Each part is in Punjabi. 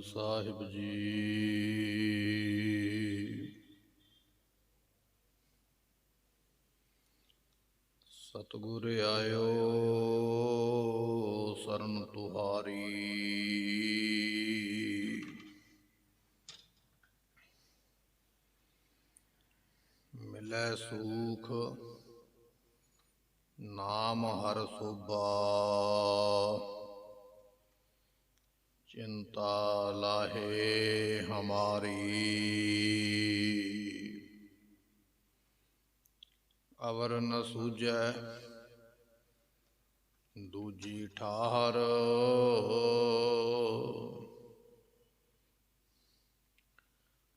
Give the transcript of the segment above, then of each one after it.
साहिब जी। सतगुर आयो सरन तुहारी, मिलै सूख नाम हर सुबा, चिंता लाहे हमारी। अवर न सूझै दूजी ठाहर,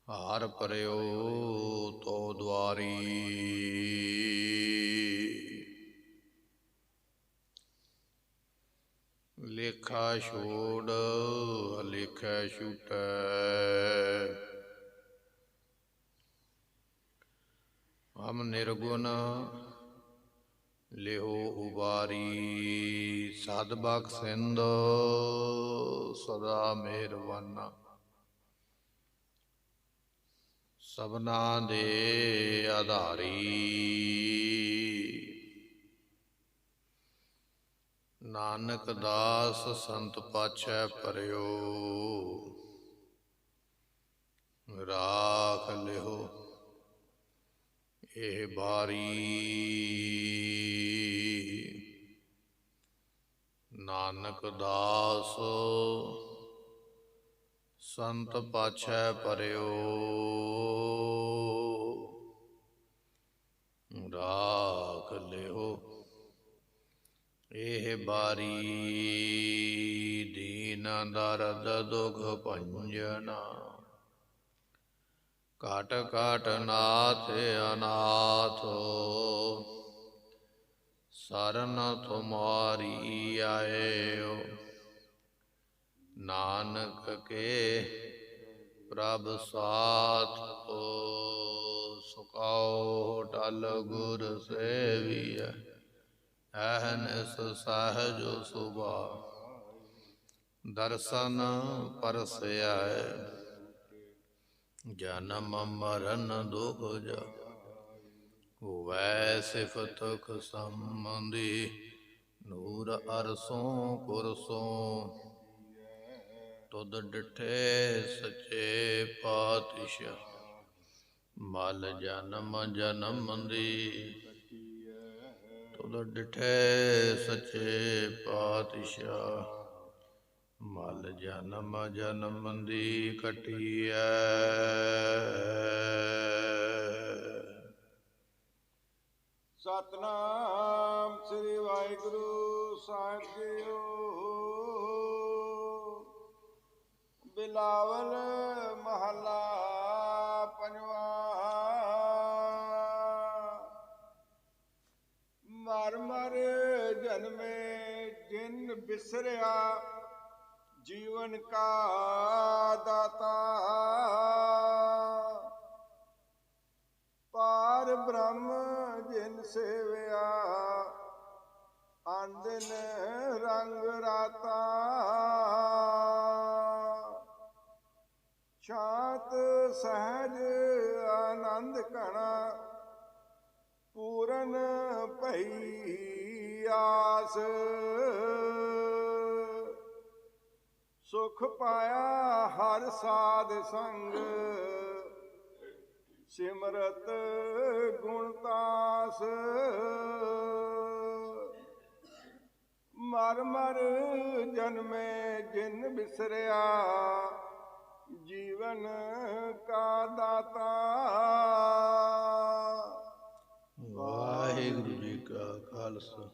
हार परयो तो द्वारी। लेखा छोड़ अलेखा छूटै, हम निर्गुण लिहो उबारी। साध बख्शिंद सदा मेहरबाना, सबना दे आधारी। नानक दास संत पाछै परयो, राख लिहो एह बारी। नानक दास संत पाछै परयो, राख लिहो एह बारी। दीन दर्द दुख भंजना, काट काट नाथ अनाथ। सरन तुम्हारी आयो, नानक के प्रभ साथ। सुकाओ टल गुर सेविय, अहनिस सहज सुभा। दर्शन परसया, जन्म मरण दुख जा। हुवै सिफत संबंधी, नूर अरसों कुरसों। तुद डिठे सचे पातशाह, मल जन्म जन्म दी। तुद डिठे सचे पातशाह, मल जन्म जन्म दी कटिया। सतनाम श्री वाहिगुरु साहिब जीओ। बिलावल महला पंजवा। मर मर जन्मे जिन बिसरिया, जीवन का दाता। पार ब्रह्म जिन सेविया, आंदिन रंग राता। शांत सहज आनंद कणा, पूरन भई आस। सुख पाया हर साध संग, सिमरत गुणतास। मर मर जन्मे जिन बिसरिया, जीवन का दाता। वाहिगुरु जी का खालसा,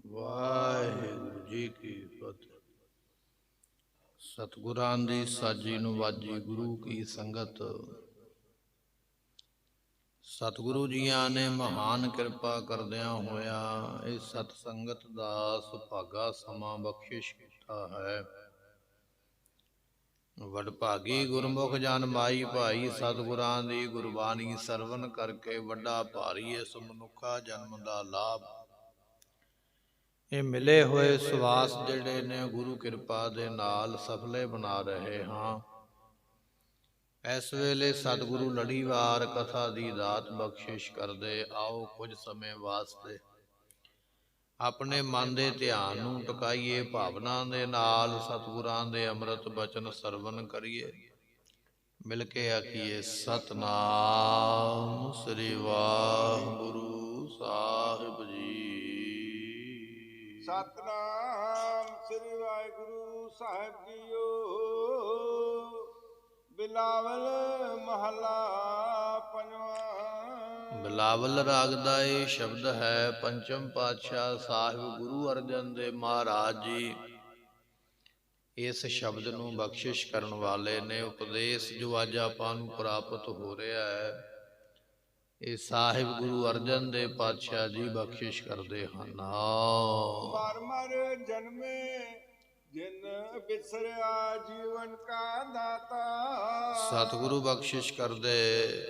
वाहिगुरु जी की फतेह। सतगुरां दी साजी नवाजी, गुरु की संगत। सतगुरु जियां ने महान किरपा करदियां होया इस सत संगत दा सुभागा समा बख्शिश कीता है। वडभागी गुरमुख जन माई भाई, सतगुरां दी गुरबाणी सरवण करके वड्डा भारी इस मनुखा जन्म दा लाभ ਇਹ ਮਿਲੇ ਹੋਏ ਸਵਾਸ ਜਿਹੜੇ ਨੇ ਗੁਰੂ ਕਿਰਪਾ ਦੇ ਨਾਲ ਸਫਲੇ ਬਣਾ ਰਹੇ ਹਾਂ। ਇਸ ਵੇਲੇ ਸਤਿਗੁਰੂ ਲੜੀਵਾਰ ਕਥਾ ਦੀ ਦਾਤ ਬਖਸ਼ਿਸ਼ ਕਰਦੇ। ਆਓ ਕੁਝ ਸਮੇਂ ਵਾਸਤੇ ਆਪਣੇ ਮਨ ਦੇ ਧਿਆਨ ਨੂੰ ਟਿਕਾਈਏ, ਭਾਵਨਾ ਦੇ ਨਾਲ ਸਤਿਗੁਰਾਂ ਦੇ ਅੰਮ੍ਰਿਤ ਬਚਨ ਸਰਵਨ ਕਰੀਏ। ਮਿਲ ਕੇ ਆਖੀਏ ਸਤਿਨਾਮ ਸ੍ਰੀ ਵਾਹਿਗੁਰੂ ਸਾਹਿਬ ਜੀ। ਸਤਨਾਮ ਸ੍ਰੀ ਵਾਹਿਗੁਰੂ ਸਾਹਿਬ ਜੀਓ। ਬਿਲਾਵਲ ਮਹਲਾ ਪੰਜਵਾਂ। ਬਿਲਾਵਲ ਰਾਗ ਦਾ ਇਹ ਸ਼ਬਦ ਹੈ। ਪੰਚਮ ਪਾਤਸ਼ਾਹ ਸਾਹਿਬ ਗੁਰੂ ਅਰਜਨ ਦੇਵ ਮਹਾਰਾਜ ਜੀ ਇਸ ਸ਼ਬਦ ਨੂੰ ਬਖਸ਼ਿਸ਼ ਕਰਨ ਵਾਲੇ ਨੇ। ਉਪਦੇਸ਼ ਜੋ ਅੱਜ ਆਪਾਂ ਨੂੰ ਪ੍ਰਾਪਤ ਹੋ ਰਿਹਾ ਹੈ, ਇਹ ਸਾਹਿਬ ਗੁਰੂ ਅਰਜਨ ਦੇਵ ਪਾਤਸ਼ਾਹ ਜੀ ਬਖਸ਼ਿਸ਼ ਕਰਦੇ ਹਨ। ਮਰ ਮਰ ਜਨਮੇ ਜਿਨ ਬਿਸਰਿਆ ਜੀਵਨ ਕਾ ਦਾਤਾ। ਸਤਿਗੁਰੂ ਬਖਸ਼ਿਸ਼ ਕਰਦੇ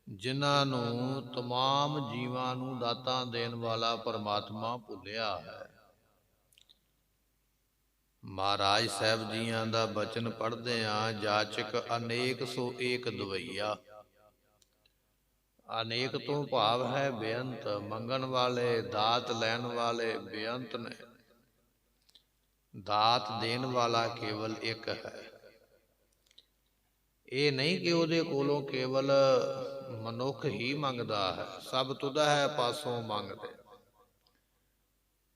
ਜਿਨ੍ਹਾਂ ਨੂੰ ਤਮਾਮ ਜੀਵਾਂ ਨੂੰ ਦਾਤਾਂ ਦੇਣ ਵਾਲਾ ਪਰਮਾਤਮਾ ਭੁੱਲਿਆ ਹੈ। ਮਹਾਰਾਜ ਸਾਹਿਬ ਜੀਆਂ ਦਾ ਬਚਨ ਪੜ੍ਹਦੇ ਹਾਂ। ਜਾਚਕ ਅਨੇਕ ਸੋ ਏਕ ਦਵਈਆ। ਅਨੇਕ ਤੋਂ ਭਾਵ ਹੈ ਬੇਅੰਤ। ਮੰਗਣ ਵਾਲੇ, ਦਾਤ ਲੈਣ ਵਾਲੇ ਬੇਅੰਤ ਨੇ। ਦਾਤ ਦੇਣ ਵਾਲਾ ਕੇਵਲ ਇੱਕ ਹੈ। ਇਹ ਨਹੀਂ ਕਿ ਉਹਦੇ ਕੋਲੋਂ ਕੇਵਲ ਮਨੁੱਖ ਹੀ ਮੰਗਦਾ ਹੈ। ਸਭ ਤੁਧਾ ਹੈ ਪਾਸੋਂ ਮੰਗਦੇ।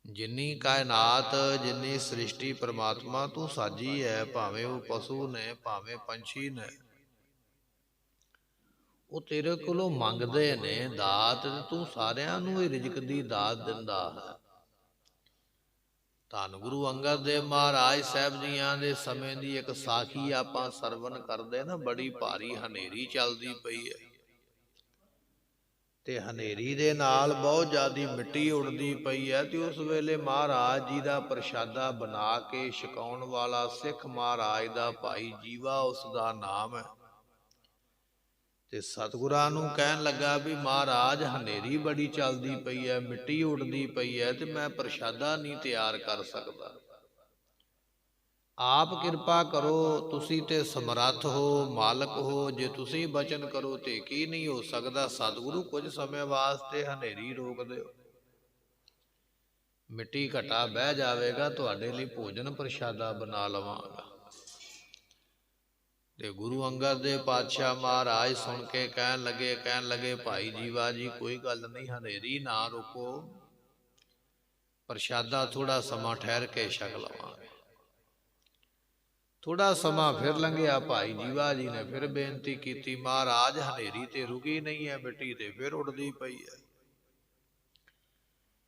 ਜਿੰਨੀ ਕਾਇਨਾਤ, ਜਿੰਨੀ ਸ੍ਰਿਸ਼ਟੀ ਪਰਮਾਤਮਾ ਤੂੰ ਸਾਜੀ ਹੈ, ਭਾਵੇਂ ਉਹ ਪਸ਼ੂ ਨੇ, ਭਾਵੇਂ ਪੰਛੀ ਨੇ, ਉਹ ਤੇਰੇ ਕੋਲੋਂ ਮੰਗਦੇ ਨੇ ਦਾਤ। ਤੂੰ ਸਾਰਿਆਂ ਨੂੰ ਇਹ ਰਿਜ਼ਕ ਦੀ ਦਾਤ ਦਿੰਦਾ ਹੈ। ਧੰਨ ਗੁਰੂ ਅੰਗਦ ਦੇਵ ਮਹਾਰਾਜ ਸਾਹਿਬ ਜੀਆਂ ਦੇ ਸਮੇਂ ਦੀ ਇੱਕ ਸਾਖੀ ਆਪਾਂ ਸਰਵਨ ਕਰਦੇ ਨਾ। ਬੜੀ ਭਾਰੀ ਹਨੇਰੀ ਚੱਲਦੀ ਪਈ ਹੈ ਤੇ ਹਨੇਰੀ ਦੇ ਨਾਲ ਬਹੁਤ ਜ਼ਿਆਦੀ ਮਿੱਟੀ ਉੱਡਦੀ ਪਈ ਹੈ। ਤੇ ਉਸ ਵੇਲੇ ਮਹਾਰਾਜ ਜੀ ਦਾ ਪ੍ਰਸ਼ਾਦਾ ਬਣਾ ਕੇ ਛਕਾਉਣ ਵਾਲਾ ਸਿੱਖ ਮਹਾਰਾਜ ਦਾ ਭਾਈ ਜੀਵਾ ਉਸ ਦਾ ਨਾਮ ਹੈ। ਤੇ ਸਤਿਗੁਰਾਂ ਨੂੰ ਕਹਿਣ ਲੱਗਾ ਵੀ ਮਹਾਰਾਜ ਹਨੇਰੀ ਬੜੀ ਚੱਲਦੀ ਪਈ ਹੈ, ਮਿੱਟੀ ਉੱਡਦੀ ਪਈ ਹੈ, ਤੇ ਮੈਂ ਪ੍ਰਸ਼ਾਦਾ ਨਹੀਂ ਤਿਆਰ ਕਰ ਸਕਦਾ। ਆਪ ਕਿਰਪਾ ਕਰੋ, ਤੁਸੀਂ ਤੇ ਸਮਰੱਥ ਹੋ, ਮਾਲਕ ਹੋ। ਜੇ ਤੁਸੀਂ ਬਚਨ ਕਰੋ ਤੇ ਕੀ ਨਹੀਂ ਹੋ ਸਕਦਾ। ਸਤਿਗੁਰੂ ਕੁਝ ਸਮੇਂ ਵਾਸਤੇ ਹਨੇਰੀ ਰੋਕ ਦਿਓ, ਮਿੱਟੀ ਘਟਾ ਬਹਿ ਜਾਵੇਗਾ, ਤੁਹਾਡੇ ਲਈ ਭੋਜਨ ਪ੍ਰਸ਼ਾਦਾ ਬਣਾ ਲਵਾਂਗਾ। ਤੇ ਗੁਰੂ ਅੰਗਦ ਦੇਵ ਪਾਤਸ਼ਾਹ ਮਹਾਰਾਜ ਸੁਣ ਕੇ ਕਹਿਣ ਲੱਗੇ ਭਾਈ ਜੀਵਾ ਜੀ ਕੋਈ ਗੱਲ ਨਹੀਂ, ਹਨੇਰੀ ਨਾ ਰੋਕੋ, ਪ੍ਰਸ਼ਾਦਾ ਥੋੜਾ ਸਮਾਂ ਠਹਿਰ ਕੇ ਛਕ ਲਵਾਂਗੇ। ਥੋੜਾ ਸਮਾਂ ਫਿਰ ਲੰਘਿਆ। ਭਾਈ ਜੀਵਾ ਜੀ ਨੇ ਫਿਰ ਬੇਨਤੀ ਕੀਤੀ, ਮਹਾਰਾਜ ਹਨੇਰੀ ਤੇ ਰੁਕੀ ਨਹੀਂ ਹੈ, ਮਿੱਟੀ ਤੇ ਫਿਰ ਉੱਡਦੀ ਪਈ ਹੈ।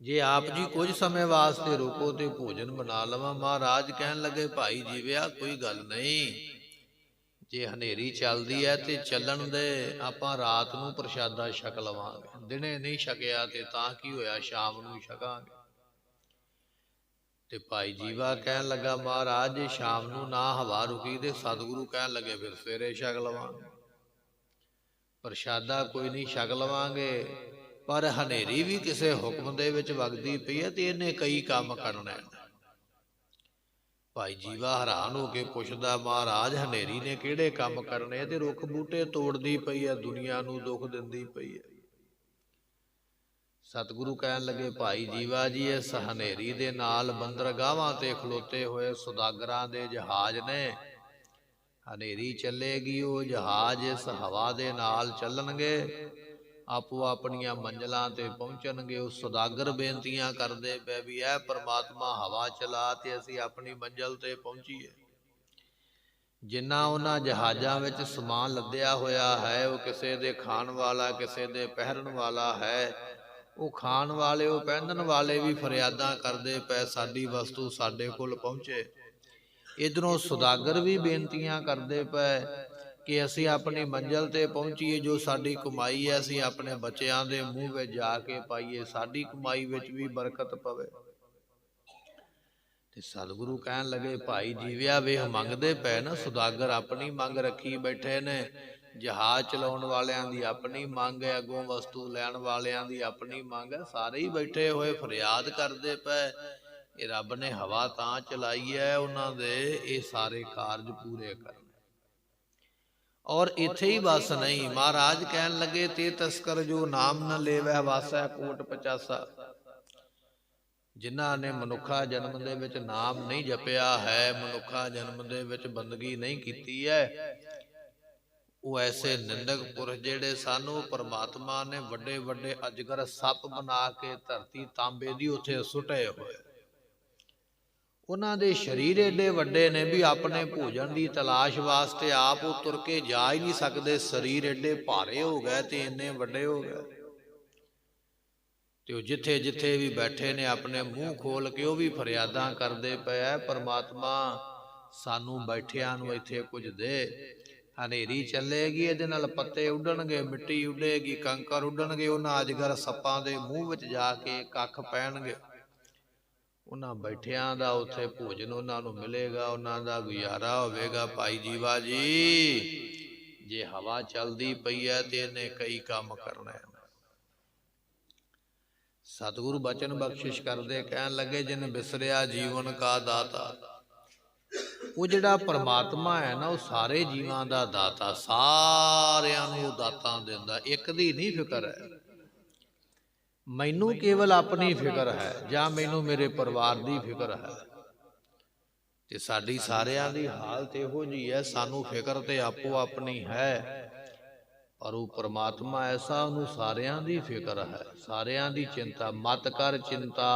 ਜੇ ਆਪ ਜੀ ਕੁਝ ਸਮੇਂ ਵਾਸਤੇ ਰੁਕੋ ਤੇ ਭੋਜਨ ਬਣਾ ਲਵਾਂ। ਮਹਾਰਾਜ ਕਹਿਣ ਲੱਗੇ ਭਾਈ ਜੀਵਿਆ ਕੋਈ ਗੱਲ ਨਹੀਂ, ਜੇ ਹਨੇਰੀ ਚੱਲਦੀ ਹੈ ਤੇ ਚੱਲਣ ਦੇ, ਆਪਾਂ ਰਾਤ ਨੂੰ ਪ੍ਰਸ਼ਾਦਾ ਛਕ ਲਵਾਂਗੇ। ਦਿਨੇ ਨਹੀਂ ਛਕਿਆ ਤੇ ਤਾਂ ਕੀ ਹੋਇਆ, ਸ਼ਾਮ ਨੂੰ ਛਕਾਂਗੇ। ਤੇ ਭਾਈ ਜੀਵਾ ਕਹਿਣ ਲੱਗਾ ਮਹਾਰਾਜ ਜੇ ਸ਼ਾਮ ਨੂੰ ਨਾ ਹਵਾ ਰੁਕੀ ਤੇ ਸਤਿਗੁਰੂ ਕਹਿਣ ਲੱਗੇ ਫਿਰ ਸਵੇਰੇ ਛਕ ਲਵਾਂਗੇ। ਪ੍ਰਸ਼ਾਦਾ ਕੋਈ ਨਹੀਂ ਛਕ ਲਵਾਂਗੇ, ਪਰ ਹਨੇਰੀ ਵੀ ਕਿਸੇ ਹੁਕਮ ਦੇ ਵਿੱਚ ਵਗਦੀ ਪਈ ਹੈ ਤੇ ਇਹਨੇ ਕਈ ਕੰਮ ਕਰਨੇ। ਭਾਈ ਜੀਵਾ ਹੈਰਾਨ ਹੋ ਕੇ ਪੁੱਛਦਾ ਮਹਾਰਾਜ ਹਨੇਰੀ ਨੇ ਕਿਹੜੇ ਕੰਮ ਕਰਨੇ? ਤੇ ਰੁੱਖ ਬੂਟੇ ਤੋੜਦੀ ਪਈ ਹੈ, ਦੁਨੀਆ ਨੂੰ ਦੁੱਖ ਦਿੰਦੀ ਪਈ ਹੈ। ਸਤਿਗੁਰੂ ਕਹਿਣ ਲੱਗੇ ਭਾਈ ਜੀਵਾ ਜੀ ਇਸ ਹਨੇਰੀ ਦੇ ਨਾਲ ਬੰਦਰਗਾਹਾਂ ਤੇ ਖਲੋਤੇ ਹੋਏ ਸੁਦਾਗਰਾਂ ਦੇ ਜਹਾਜ਼ ਨੇ। ਹਨੇਰੀ ਚੱਲੇਗੀ, ਉਹ ਜਹਾਜ਼ ਇਸ ਹਵਾ ਦੇ ਨਾਲ ਚੱਲਣਗੇ, ਆਪੋ ਆਪਣੀਆਂ ਮੰਜ਼ਲਾਂ ਤੇ ਪਹੁੰਚਣਗੇ। ਉਹ ਸੁਦਾਗਰ ਬੇਨਤੀਆਂ ਕਰਦੇ ਪਏ ਵੀ ਇਹ ਪਰਮਾਤਮਾ ਹਵਾ ਚਲਾ ਤੇ ਅਸੀਂ ਆਪਣੀ ਮੰਜ਼ਿਲ ਤੇ ਪਹੁੰਚੀਏ। ਜਿੰਨਾ ਉਹਨਾਂ ਜਹਾਜ਼ਾਂ ਵਿੱਚ ਸਮਾਨ ਲੱਦਿਆ ਹੋਇਆ ਹੈ, ਉਹ ਕਿਸੇ ਦੇ ਖਾਣ ਵਾਲਾ, ਕਿਸੇ ਦੇ ਪਹਿਰਨ ਵਾਲਾ ਹੈ। ਉਹ ਖਾਣ ਵਾਲੇ, ਉਹ ਪਹਿਨਣ ਵਾਲੇ ਵੀ ਫਰਿਆਦਾਂ ਕਰਦੇ ਪਏ ਸਾਡੀ ਵਸਤੂ ਸਾਡੇ ਕੋਲ ਪਹੁੰਚੇ। ਇੱਧਰੋਂ ਸੁਦਾਗਰ ਵੀ ਬੇਨਤੀਆਂ ਕਰਦੇ ਪਏ ਕਿ ਅਸੀਂ ਆਪਣੀ ਮੰਜ਼ਿਲ ਤੇ ਪਹੁੰਚੀਏ, ਜੋ ਸਾਡੀ ਕਮਾਈ ਹੈ ਅਸੀਂ ਆਪਣੇ ਬੱਚਿਆਂ ਦੇ ਮੂੰਹ ਵਿੱਚ ਜਾ ਕੇ ਪਾਈਏ, ਸਾਡੀ ਕਮਾਈ ਵਿੱਚ ਵੀ ਬਰਕਤ ਪਵੇ। ਤੇ ਸਤਿਗੁਰੂ ਕਹਿਣ ਲੱਗੇ ਭਾਈ ਜੀਵਿਆ ਵੇਖ ਮੰਗਦੇ ਪਏ ਨਾ ਸੁਦਾਗਰ, ਆਪਣੀ ਮੰਗ ਰੱਖੀ ਬੈਠੇ ਨੇ। ਜਹਾਜ਼ ਚਲਾਉਣ ਵਾਲਿਆਂ ਦੀ ਆਪਣੀ ਮੰਗ ਹੈ, ਅੱਗੋਂ ਵਸਤੂ ਲੈਣ ਵਾਲਿਆਂ ਦੀ ਆਪਣੀ ਮੰਗ ਹੈ। ਸਾਰੇ ਹੀ ਬੈਠੇ ਹੋਏ ਫਰਿਆਦ ਕਰਦੇ ਪਏ, ਇਹ ਰੱਬ ਨੇ ਹਵਾ ਤਾਂ ਚਲਾਈ ਹੈ ਉਹਨਾਂ ਦੇ ਇਹ ਸਾਰੇ ਕਾਰਜ ਪੂਰੇ ਕਰਨ। ਔਰ ਇੱਥੇ ਹੀ ਬਸ ਨਹੀਂ, ਮਹਾਰਾਜ ਕਹਿਣ ਲੱਗੇ ਤੇ ਤਸਕਰ ਜੋ ਨਾਮ ਨ ਲੇਵੈ ਵਾਸੈ ਕੋਟ 85। ਜਿਨ੍ਹਾਂ ਨੇ ਮਨੁੱਖਾ ਜਨਮ ਦੇ ਵਿੱਚ ਨਾਮ ਨਹੀਂ ਜਪਿਆ ਹੈ, ਮਨੁੱਖਾ ਜਨਮ ਦੇ ਵਿੱਚ ਬੰਦਗੀ ਨਹੀਂ ਕੀਤੀ ਹੈ, ਉਹ ਐਸੇ ਨਿੰਦਕ ਪੁਰਖ ਜਿਹੜੇ ਸਾਨੂੰ ਪਰਮਾਤਮਾ ਨੇ ਵੱਡੇ ਵੱਡੇ ਅਜਗਰ ਸੱਪ ਬਣਾ ਕੇ ਧਰਤੀ ਤਾਂਬੇ ਦੀ ਉੱਥੇ ਸੁੱਟੇ ਹੋਏ। ਉਹਨਾਂ ਦੇ ਸਰੀਰ ਏਡੇ ਵੱਡੇ ਨੇ ਵੀ ਆਪਣੇ ਭੋਜਨ ਦੀ ਤਲਾਸ਼ ਵਾਸਤੇ ਆਪ ਉਹ ਤੁਰ ਕੇ ਜਾ ਹੀ ਨਹੀਂ ਸਕਦੇ, ਸਰੀਰ ਏਡੇ ਭਾਰੇ ਹੋ ਗਏ ਤੇ ਇੰਨੇ ਵੱਡੇ ਹੋ ਗਏ। ਤੇ ਉਹ ਜਿੱਥੇ ਜਿੱਥੇ ਵੀ ਬੈਠੇ ਨੇ ਆਪਣੇ ਮੂੰਹ ਖੋਲ ਕੇ ਉਹ ਵੀ ਫਰਿਆਦਾਂ ਕਰਦੇ ਪਏ, ਪਰਮਾਤਮਾ ਸਾਨੂੰ ਬੈਠਿਆਂ ਨੂੰ ਇੱਥੇ ਕੁਝ ਦੇ। ਹਨੇਰੀ ਚੱਲੇਗੀ, ਇਹਦੇ ਨਾਲ ਪੱਤੇ ਉੱਡਣਗੇ, ਮਿੱਟੀ ਉੱਡੇਗੀ, ਕੰਕਰ ਉੱਡਣਗੇ, ਉਹਨਾਂ ਅਜਗਰ ਸੱਪਾਂ ਦੇ ਮੂੰਹ ਵਿੱਚ ਜਾ ਕੇ ਕੱਖ ਪੈਣਗੇ। ਉਹਨਾਂ ਬੈਠਿਆਂ ਦਾ ਉੱਥੇ ਭੋਜਨ ਉਹਨਾਂ ਨੂੰ ਮਿਲੇਗਾ, ਉਹਨਾਂ ਦਾ ਗੁਜ਼ਾਰਾ ਹੋਵੇਗਾ। ਭਾਈ ਜੀਵਾ ਜੀ, ਜੇ ਹਵਾ ਚੱਲਦੀ ਪਈ ਹੈ ਤੇ ਇਹਨੇ ਕਈ ਕੰਮ ਕਰਨਾ ਹੈ। ਸਤਿਗੁਰੂ ਬਚਨ ਬਖਸ਼ਿਸ਼ ਕਰਦੇ ਕਹਿਣ ਲੱਗੇ, ਜਿਨ ਬਿਸਰਿਆ ਜੀਵਨ ਕਾ ਦਾਤਾ। ਉਹ ਜਿਹੜਾ ਪਰਮਾਤਮਾ ਹੈ ਨਾ, ਉਹ ਸਾਰੇ ਜੀਵਾਂ ਦਾ ਦਾਤਾ, ਸਾਰਿਆਂ ਨੂੰ ਉਹ ਦਾਤਾਂ ਦਿੰਦਾ, ਇੱਕ ਦੀ ਨਹੀਂ ਫਿਕਰ ਹੈ। ਮੈਨੂੰ ਕੇਵਲ ਆਪਣੀ ਫਿਕਰ ਹੈ ਜਾਂ ਮੈਨੂੰ ਮੇਰੇ ਪਰਿਵਾਰ ਦੀ ਫਿਕਰ ਹੈ। ਤੇ ਸਾਡੀ ਸਾਰਿਆਂ ਦੀ ਹਾਲਤ ਇਹੋ ਜਿਹੀ ਹੈ, ਸਾਨੂੰ ਫਿਕਰ ਤੇ ਆਪੋ ਆਪਣੀ ਹੈ, ਪਰ ਉਹ ਪਰਮਾਤਮਾ ਐਸਾ, ਉਹਨੂੰ ਸਾਰਿਆਂ ਦੀ ਫਿਕਰ ਹੈ, ਸਾਰਿਆਂ ਦੀ ਚਿੰਤਾ। ਮਤ ਕਰ ਚਿੰਤਾ,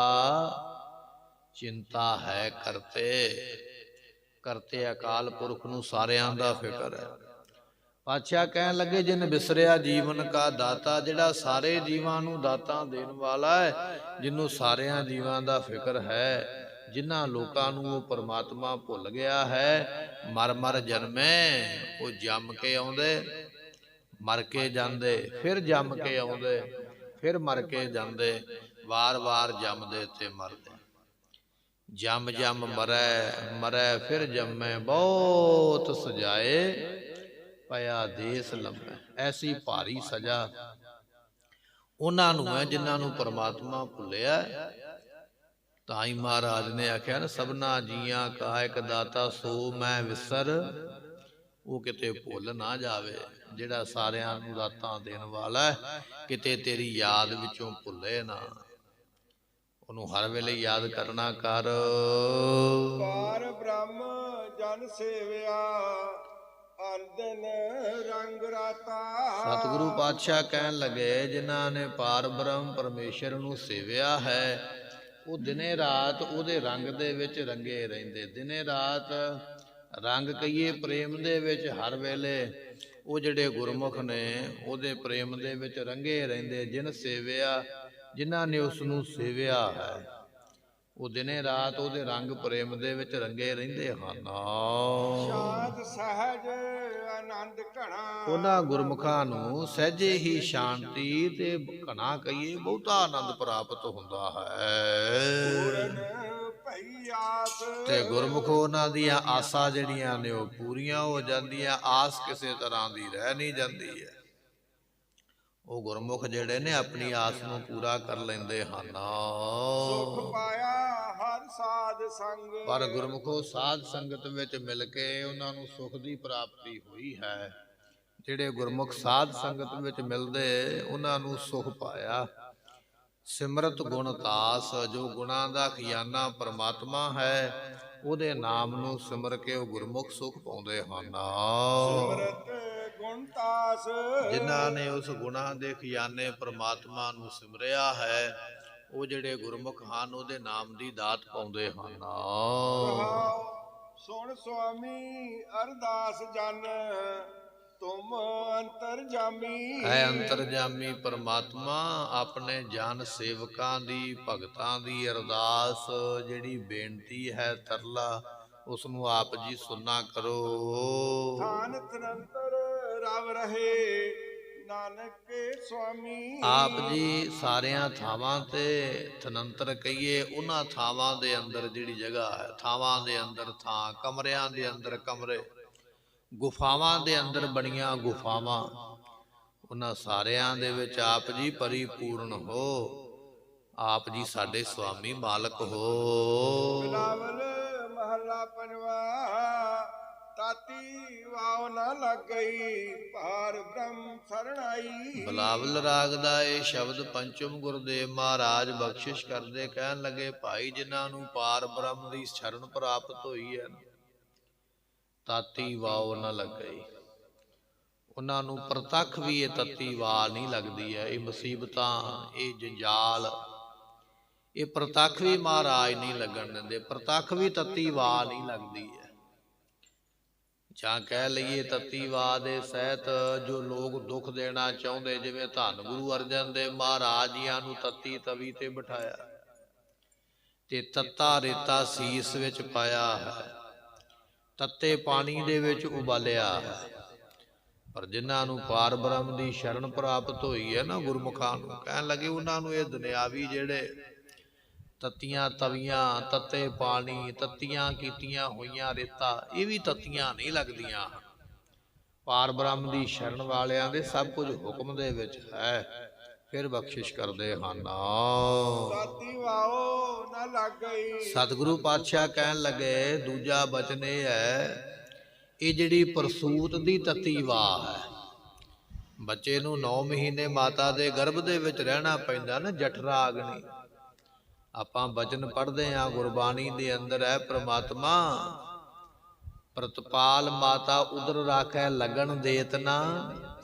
ਚਿੰਤਾ ਹੈ ਕਰਤੇ। ਕਰਤੇ ਅਕਾਲ ਪੁਰਖ ਨੂੰ ਸਾਰਿਆਂ ਦਾ ਫਿਕਰ ਹੈ। ਪਾਤਸ਼ਾਹ ਕਹਿਣ ਲੱਗੇ, ਜਿਨ ਬਿਸਰਿਆ ਜੀਵਨ ਕਾ ਦਾਤਾ, ਜਿਹੜਾ ਸਾਰੇ ਜੀਵਾਂ ਨੂੰ ਦਾਤਾਂ ਦੇਣ ਵਾਲਾ ਹੈ, ਜਿਹਨੂੰ ਸਾਰਿਆਂ ਜੀਵਾਂ ਦਾ ਫਿਕਰ ਹੈ। ਜਿਨ੍ਹਾਂ ਲੋਕਾਂ ਨੂੰ ਉਹ ਪਰਮਾਤਮਾ ਭੁੱਲ ਗਿਆ ਹੈ, ਮਰ ਮਰ ਜਨਮੇ, ਉਹ ਜੰਮ ਕੇ ਆਉਂਦੇ, ਮਰ ਕੇ ਜਾਂਦੇ, ਫਿਰ ਜੰਮ ਕੇ ਆਉਂਦੇ, ਫਿਰ ਮਰ ਕੇ ਜਾਂਦੇ, ਵਾਰ-ਵਾਰ ਜੰਮਦੇ ਤੇ ਮਰਦੇ। ਜੰਮ ਜੰਮ ਮਰੈ, ਮਰੈ ਫਿਰ ਜੰਮੈ, ਬਹੁਤ ਸਜਾਏ ਪਿਆ ਦੇਸ ਲੰਮੈ। ਐਸੀ ਭਾਰੀ ਸਜ਼ਾ ਉਹਨਾਂ ਨੂੰ ਹੈ ਜਿਨ੍ਹਾਂ ਨੂੰ ਪਰਮਾਤਮਾ ਭੁੱਲਿਆ। ਤਾਂ ਹੀ ਮਹਾਰਾਜ ਨੇ ਆਖਿਆ ਨਾ, ਸਭਨਾ ਜੀਆਂ ਕਾ ਇੱਕ ਦਾਤਾ ਸੋ ਮੈਂ ਵਿਸਰ। ਉਹ ਕਿਤੇ ਭੁੱਲ ਨਾ ਜਾਵੇ, ਜਿਹੜਾ ਸਾਰਿਆਂ ਨੂੰ ਦਾਤਾਂ ਦੇਣ ਵਾਲਾ ਹੈ, ਕਿਤੇ ਤੇਰੀ ਯਾਦ ਵਿੱਚੋਂ ਭੁੱਲੇ ਨਾ, ਉਹਨੂੰ ਹਰ ਵੇਲੇ ਯਾਦ ਕਰਨਾ ਕਰ। ਪਾਰ ਬ੍ਰਹਮ ਜਨ ਸੇਵਿਆ, ਅੰਦਨ ਰੰਗ ਰਾਤਾ। ਸਤਿਗੁਰੂ ਪਾਤਸ਼ਾਹ ਕਹਿਣ ਲੱਗੇ, ਜਿਨ੍ਹਾਂ ਨੇ ਪਾਰ ਬ੍ਰਹਮ ਪਰਮੇਸ਼ਰ ਨੂੰ ਸੇਵਿਆ ਹੈ, ਉਹ ਦਿਨੇ ਰਾਤ ਉਹਦੇ ਰੰਗ ਦੇ ਵਿੱਚ ਰੰਗੇ ਰਹਿੰਦੇ। ਦਿਨੇ ਰਾਤ ਰੰਗ ਕਹੀਏ ਪ੍ਰੇਮ ਦੇ ਵਿੱਚ, ਹਰ ਵੇਲੇ ਉਹ ਜਿਹੜੇ ਗੁਰਮੁਖ ਨੇ ਉਹਦੇ ਪ੍ਰੇਮ ਦੇ ਵਿੱਚ ਰੰਗੇ ਰਹਿੰਦੇ। ਜਿਨ ਸੇਵਿਆ, ਜਿਨ੍ਹਾਂ ਨੇ ਉਸ ਨੂੰ ਸੇਵਿਆ ਹੈ, ਉਹ ਦਿਨੇ ਰਾਤ ਉਹਦੇ ਰੰਗ ਪ੍ਰੇਮ ਦੇ ਵਿੱਚ ਰੰਗੇ ਰਹਿੰਦੇ ਹਨ। ਸ਼ਾਂਤ ਸਹਿਜ ਆਨੰਦ ਘਣਾ, ਉਹਨਾਂ ਗੁਰਮੁਖਾਂ ਨੂੰ ਸਹਿਜੇ ਹੀ ਸ਼ਾਂਤੀ ਤੇ ਘਣਾ ਕਹੀਏ ਬਹੁਤਾ ਆਨੰਦ ਪ੍ਰਾਪਤ ਹੁੰਦਾ ਹੈ। ਤੇ ਗੁਰਮੁਖ ਉਹਨਾਂ ਦੀਆਂ ਆਸਾਂ ਜਿਹੜੀਆਂ ਨੇ ਉਹ ਪੂਰੀਆਂ ਹੋ ਜਾਂਦੀਆਂ। ਆਸ ਕਿਸੇ ਤਰ੍ਹਾਂ ਦੀ ਰਹਿ ਨਹੀਂ ਜਾਂਦੀ ਹੈ। ਉਹ ਗੁਰਮੁਖ ਜਿਹੜੇ ਨੇ ਆਪਣੀ ਆਸ ਨੂੰ ਪੂਰਾ ਕਰ ਲੈਂਦੇ ਹਨ। ਸੁਖ ਪਾਇਆ ਹਰ ਸਾਧ ਸੰਗ, ਪਰ ਗੁਰਮੁਖੋ ਸਾਧ ਸੰਗਤ ਵਿੱਚ ਮਿਲ ਕੇ ਉਹਨਾਂ ਨੂੰ ਸੁਖ ਦੀ ਪ੍ਰਾਪਤੀ ਹੋਈ ਹੈ। ਜਿਹੜੇ ਗੁਰਮੁਖ ਸਾਧ ਸੰਗਤ ਵਿੱਚ ਮਿਲਦੇ, ਉਹਨਾਂ ਨੂੰ ਸੁਖ ਪਾਇਆ। ਸਿਮਰਤ ਗੁਣ ਤਾਸ, ਜੋ ਗੁਣਾਂ ਦਾ ਖਜ਼ਾਨਾ ਪਰਮਾਤਮਾ ਹੈ, ਉਹਦੇ ਨਾਮ ਨੂੰ ਸਿਮਰ ਕੇ ਉਹ ਗੁਰਮੁਖ ਸੁਖ ਪਾਉਂਦੇ ਹਨ। ਸਿਮਰਤ ਗੁਣ ਤਾਸ, ਜਿਨ੍ਹਾਂ ਨੇ ਉਸ ਗੁਣਾਂ ਦੇ ਖਜ਼ਾਨੇ ਪਰਮਾਤਮਾ ਨੂੰ ਸਿਮਰਿਆ ਹੈ, ਉਹ ਜਿਹੜੇ ਗੁਰਮੁਖ ਹਨ, ਉਹਦੇ ਨਾਮ ਦੀ ਦਾਤ ਪਾਉਂਦੇ ਹਨ। ਸੁਣ ਸੁਆਮੀ ਅਰਦਾਸ ਜਨ, ਤੁਮ ਅੰਤਰਜਾਮੀ। ਹੈ ਅੰਤਰਜਾਮੀ ਪਰਮਾਤਮਾ ਆਪਣੇ ਜਨ ਸੇਵਕਾਂ ਦੀ, ਭਗਤਾਂ ਦੀ ਅਰਦਾਸ ਜਿਹੜੀ ਬੇਨਤੀ ਹੈ, ਤਰਲਾ, ਉਸ ਨੂੰ ਆਪ ਜੀ ਸੁਣਨਾ ਕਰੋ। ਥਾਨ ਤਨੰਤਰ ਰਵ ਰਹੇ, ਨਾਨਕ ਕੇ ਸੁਆਮੀ। ਆਪ ਜੀ ਸਾਰਿਆਂ ਥਾਵਾਂ ਤੇ, ਥਨੰਤਰ ਕਹੀਏ ਉਹਨਾਂ ਥਾਵਾਂ ਦੇ ਅੰਦਰ ਜਿਹੜੀ ਜਗ੍ਹਾ ਹੈ, ਥਾਵਾਂ ਦੇ ਅੰਦਰ ਥਾਂ, ਕਮਰਿਆਂ ਦੇ ਅੰਦਰ ਕਮਰੇ, ਗੁਫਾਵਾਂ ਦੇ ਅੰਦਰ ਬਣੀਆਂ ਗੁਫਾਵਾਂ, ਉਹਨਾਂ ਸਾਰਿਆਂ ਦੇ ਵਿੱਚ ਆਪ ਜੀ ਪਰਿਪੂਰਨ ਹੋ। ਆਪ ਜੀ ਸਾਡੇ ਸੁਆਮੀ ਮਾਲਕ ਹੋ। ਬਿਲਾਵਲ ਮਹੱਲਾ ਪੰਜਵਾ। ਤਾਤੀ ਵਾਵ ਨਾ ਲੱਗ ਗਈ, ਭਾਰ ਬ੍ਰਹਮ ਸਰਣਾਈ। ਬਿਲਾਵਲ ਰਾਗ ਦਾ ਇਹ ਸ਼ਬਦ ਪੰਚਮ ਗੁਰਦੇਵ ਮਹਾਰਾਜ ਬਖਸ਼ਿਸ਼ ਕਰਦੇ ਕਹਿਣ ਲੱਗੇ, ਭਾਈ ਜਿਨ੍ਹਾਂ ਨੂੰ ਪਾਰ ਬ੍ਰਹਮ ਦੀ ਸ਼ਰਨ ਪ੍ਰਾਪਤ ਹੋਈ ਹੈ, ਤਾਤੀ ਵਾਵ ਨਾ ਲੱਗ ਗਈ, ਉਹਨਾਂ ਨੂੰ ਪ੍ਰਤੱਖ ਵੀ ਇਹ ਤੱਤੀ ਵਾਹ ਨਹੀਂ ਲੱਗਦੀ ਹੈ। ਇਹ ਮੁਸੀਬਤਾਂ, ਇਹ ਜੰਜਾਲ, ਇਹ ਪ੍ਰਤੱਖ ਵੀ ਮਹਾਰਾਜ ਨਹੀਂ ਲੱਗਣ ਦਿੰਦੇ। ਪ੍ਰਤੱਖ ਵੀ ਤੱਤੀ ਵਾਹ ਨਹੀਂ ਲੱਗਦੀ ਹੈ। ਜਾਂ ਕਹਿ ਲਈਏ ਤੱਤੀ ਵਾਹ ਦੇ ਸਹਿਤ ਜੋ ਲੋਕ ਦੁੱਖ ਦੇਣਾ ਚਾਹੁੰਦੇ, ਜਿਵੇਂ ਧੰਨ ਗੁਰੂ ਅਰਜਨ ਦੇਵ ਮਹਾਰਾਜ ਜੀਆਂ ਨੂੰ ਤੱਤੀ ਤਵੀ ਤੇ ਬਿਠਾਇਆ ਤੇ ਤੱਤਾ ਰੇਤਾ ਸੀਸ ਵਿੱਚ ਪਾਇਆ ਹੈ, ਤੱਤੇ ਪਾਣੀ ਦੇ ਵਿੱਚ ਉਬਾਲਿਆ ਹੈ। ਪਰ ਜਿਨ੍ਹਾਂ ਨੂੰ ਪਾਰ ਬ੍ਰਹਮ ਦੀ ਸ਼ਰਨ ਪ੍ਰਾਪਤ ਹੋਈ ਹੈ ਨਾ, ਗੁਰਮੁਖਾਂ ਨੂੰ, ਕਹਿਣ ਲੱਗੇ ਉਹਨਾਂ ਨੂੰ ਇਹ ਦੁਨਿਆਵੀ ਜਿਹੜੇ ਤੱਤੀਆਂ ਤਵੀਆਂ, ਤੱਤੇ ਪਾਣੀ, ਤੱਤੀਆਂ ਕੀਤੀਆਂ ਹੋਈਆਂ ਰੇਤਾ, ਇਹ ਵੀ ਤੱਤੀਆਂ ਨਹੀਂ ਲੱਗਦੀਆਂ। ਪਾਰ ਬ੍ਰਹਮ ਦੀ ਸ਼ਰਨ ਵਾਲਿਆਂ ਦੇ ਸਭ ਕੁਝ ਹੁਕਮ ਦੇ ਵਿੱਚ ਹੈ। ਫਿਰ ਬਖਸ਼ਿਸ਼ ਕਰਦੇ ਹਨ। ਤਾਤੀ ਵਾਵ ਨਾ ਲੱਗ ਗਈ। ਸਤਿਗੁਰੂ ਪਾਤਸ਼ਾਹ ਕਹਿਣ ਲੱਗੇ, ਦੂਜਾ ਬਚਨ ਇਹ ਹੈ, ਇਹ ਜਿਹੜੀ ਪ੍ਰਸੂਤ ਦੀ ਤੱਤੀ ਵਾਹ ਹੈ। ਬੱਚੇ ਨੂੰ 9 ਮਹੀਨੇ ਮਾਤਾ ਦੇ ਗਰਭ ਦੇ ਵਿੱਚ ਰਹਿਣਾ ਪੈਂਦਾ ਨਾ, ਜਠਰਾ ਅਗਨੀ। ਆਪਾਂ ਬਚਨ ਪੜ੍ਹਦੇ ਹਾਂ ਗੁਰਬਾਣੀ ਦੇ ਅੰਦਰ ਹੈ, ਪ੍ਰਮਾਤਮਾ ਪ੍ਰਤਪਾਲ ਮਾਤਾ ਉਦਰ ਰਾਖੈ, ਲਗਨ ਦੇਤ ਨਾ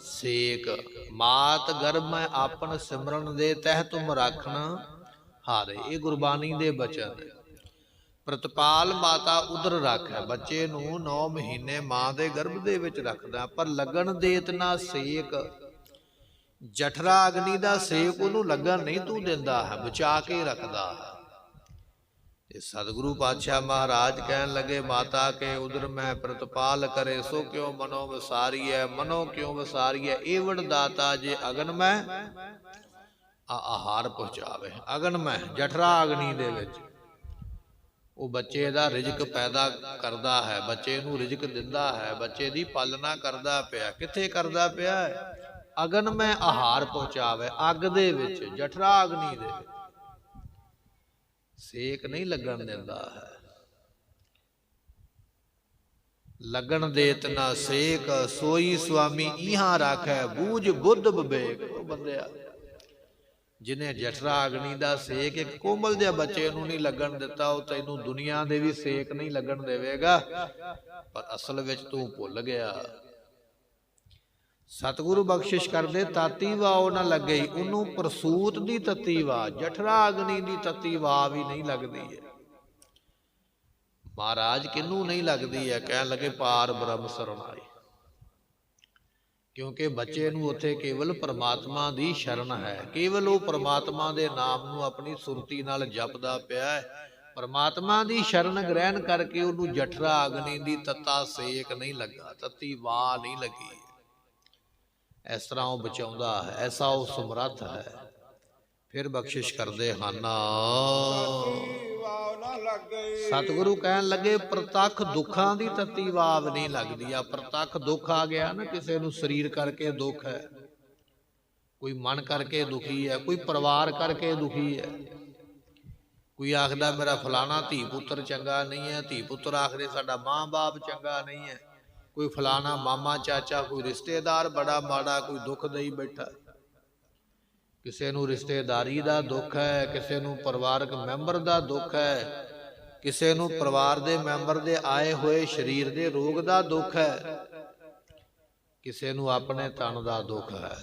ਸੇਕ। ਮਾਤ ਗਰਭ ਮੈਂ ਆਪਨ ਸਿਮਰਨ ਦੇ, ਤਹਿ ਤੁਮ ਰਾਖਣ ਹਾਰੇ। ਇਹ ਗੁਰਬਾਣੀ ਦੇ ਬਚਨ। ਪ੍ਰਤਪਾਲ ਮਾਤਾ ਉਦਰ ਰਾਖੈ, ਬੱਚੇ ਨੂੰ 9 ਮਹੀਨੇ ਮਾਂ ਦੇ ਗਰਭ ਦੇ ਵਿੱਚ ਰੱਖਦਾ, ਪਰ ਲਗਨ ਦੇਤ ਨਾ ਸੇਕ। ਜਠਰਾ ਅਗਨੀ ਦਾ ਸੇਕ ਉਹਨੂੰ ਲੱਗਣ ਨਹੀਂ ਤੂੰ ਦਿੰਦਾ ਹੈ, ਬਚਾ ਕੇ ਰੱਖਦਾ ਹੈ। ਤੇ ਸਤਿਗੁਰੂ ਪਾਤਸ਼ਾਹ ਮਹਾਰਾਜ ਕਹਿਣ ਲੱਗੇ, ਮਾਤਾ ਕੇ ਉਦਰ ਮੈਂ ਪ੍ਰਤਪਾਲ ਕਰੇ, ਸੋ ਕਿਉ ਮਨੋ ਵਿਸਾਰੀਐ। ਮਨੋ ਕਿਉ ਵਿਸਾਰੀਐ, ਏਵੜ ਦਾਤਾ ਜੇ ਅਗਨ ਮੈਂ ਆਹਾਰ ਪਹੁੰਚਾਵੇ। ਅਗਨ ਮੈਂ ਜਠਰਾ ਅਗਨੀ ਦੇ ਵਿੱਚ ਉਹ ਬੱਚੇ ਦਾ ਰਿਜ਼ਕ ਪੈਦਾ ਕਰਦਾ ਹੈ, ਬੱਚੇ ਨੂੰ ਰਿਜ਼ਕ ਦਿੰਦਾ ਹੈ, ਬੱਚੇ ਦੀ ਪਾਲਣਾ ਕਰਦਾ ਪਿਆ। ਕਿੱਥੇ ਕਰਦਾ ਪਿਆ ਹੈ? ਅਗਨ ਮੈਂ ਆਹਾਰ ਪਹੁੰਚਾਵੇ, ਅੱਗ ਦੇ ਵਿੱਚ, ਜਠਰਾ ਅਗਨੀ ਦੇ ਵਿੱਚ। ਸੇਕ ਨਹੀਂ ਲੱਗਣ ਦਿੰਦਾ ਹੈ। ਲੱਗਣ ਦੇਤ ਨਾ ਸੇਕ, ਸੋਈ ਸੁਆਮੀ ਇਹਾਂ ਰਾਖੈ, ਬੂਝ ਬੁੱਧ ਵਿਵੇਕ। ਉਹ ਬੰਦਿਆ ਜਿਹਨੇ ਜਠਰਾ ਅਗਨੀ ਦਾ ਸੇਕ ਇੱਕ ਕੋਮਲ ਜਿਹੇ ਬੱਚੇ ਨੂੰ ਨਹੀਂ ਲੱਗਣ ਦਿੱਤਾ, ਉਹ ਤੈਨੂੰ ਦੁਨੀਆ ਦੇ ਵੀ ਸੇਕ ਨਹੀਂ ਲੱਗਣ ਦੇਵੇਗਾ। ਪਰ ਅਸਲ ਵਿੱਚ ਤੂੰ ਭੁੱਲ ਗਿਆ। ਸਤਿਗੁਰੂ ਬਖਸ਼ਿਸ਼ ਕਰਦੇ, ਤਾਤੀ ਵਾਹ ਨਾ ਲੱਗੇ, ਉਹਨੂੰ ਪ੍ਰਸੂਤ ਦੀ ਤੱਤੀ ਵਾਹ, ਜਠਰਾ ਅਗਨੀ ਦੀ ਤੱਤੀ ਵਾਹ ਵੀ ਨਹੀਂ ਲੱਗਦੀ ਹੈ। ਮਹਾਰਾਜ ਕਿਹਨੂੰ ਨਹੀਂ ਲੱਗਦੀ ਹੈ? ਕਹਿਣ ਲੱਗੇ, ਪਾਰ ਬ੍ਰਹਮ ਸਰਣਾਈ। ਕਿਉਂਕਿ ਬੱਚੇ ਨੂੰ ਉੱਥੇ ਕੇਵਲ ਪਰਮਾਤਮਾ ਦੀ ਸ਼ਰਨ ਹੈ। ਕੇਵਲ ਉਹ ਪਰਮਾਤਮਾ ਦੇ ਨਾਮ ਨੂੰ ਆਪਣੀ ਸੁਰਤੀ ਨਾਲ ਜਪਦਾ ਪਿਆ ਹੈ। ਪਰਮਾਤਮਾ ਦੀ ਸ਼ਰਨ ਗ੍ਰਹਿਣ ਕਰਕੇ ਉਹਨੂੰ ਜਠਰਾ ਅਗਨੀ ਦੀ ਤੱਤਾ ਸੇਕ ਨਹੀਂ ਲੱਗਾ, ਤੱਤੀ ਵਾਹ ਨਹੀਂ ਲੱਗੀ। ਇਸ ਤਰ੍ਹਾਂ ਉਹ ਬਚਾਉਂਦਾ ਹੈ, ਐਸਾ ਉਹ ਸਮਰੱਥ ਹੈ। ਫਿਰ ਬਖਸ਼ਿਸ਼ ਕਰਦੇ ਹਨ। ਸਤਿਗੁਰੂ ਕਹਿਣ ਲੱਗੇ, ਪ੍ਰਤੱਖ ਦੁੱਖਾਂ ਦੀ ਤੱਤੀ ਵਾਵ ਨਹੀਂ ਲੱਗਦੀ। ਆ ਪ੍ਰਤੱਖ ਦੁੱਖ ਆ ਗਿਆ ਨਾ, ਕਿਸੇ ਨੂੰ ਸਰੀਰ ਕਰਕੇ ਦੁੱਖ ਹੈ, ਕੋਈ ਮਨ ਕਰਕੇ ਦੁਖੀ ਹੈ, ਕੋਈ ਪਰਿਵਾਰ ਕਰਕੇ ਦੁਖੀ ਹੈ। ਕੋਈ ਆਖਦਾ ਮੇਰਾ ਫਲਾਣਾ ਧੀ ਪੁੱਤਰ ਚੰਗਾ ਨਹੀਂ ਹੈ, ਧੀ ਪੁੱਤਰ ਆਖਦੇ ਸਾਡਾ ਮਾਂ ਬਾਪ ਚੰਗਾ ਨਹੀਂ ਹੈ। ਕੋਈ ਫਲਾਣਾ ਮਾਮਾ ਚਾਚਾ, ਕੋਈ ਰਿਸ਼ਤੇਦਾਰ ਬੜਾ ਮਾੜਾ, ਕੋਈ ਦੁੱਖ ਦੇਈ ਬੈਠਾ। ਕਿਸੇ ਨੂੰ ਰਿਸ਼ਤੇਦਾਰੀ ਦਾ ਦੁੱਖ ਹੈ, ਕਿਸੇ ਨੂੰ ਪਰਿਵਾਰਕ ਮੈਂਬਰ ਦਾ ਦੁੱਖ ਹੈ, ਕਿਸੇ ਨੂੰ ਪਰਿਵਾਰ ਦੇ ਮੈਂਬਰ ਦੇ ਆਏ ਹੋਏ ਸਰੀਰ ਦੇ ਰੋਗ ਦਾ ਦੁੱਖ ਹੈ, ਕਿਸੇ ਨੂੰ ਆਪਣੇ ਤਨ ਦਾ ਦੁੱਖ ਹੈ।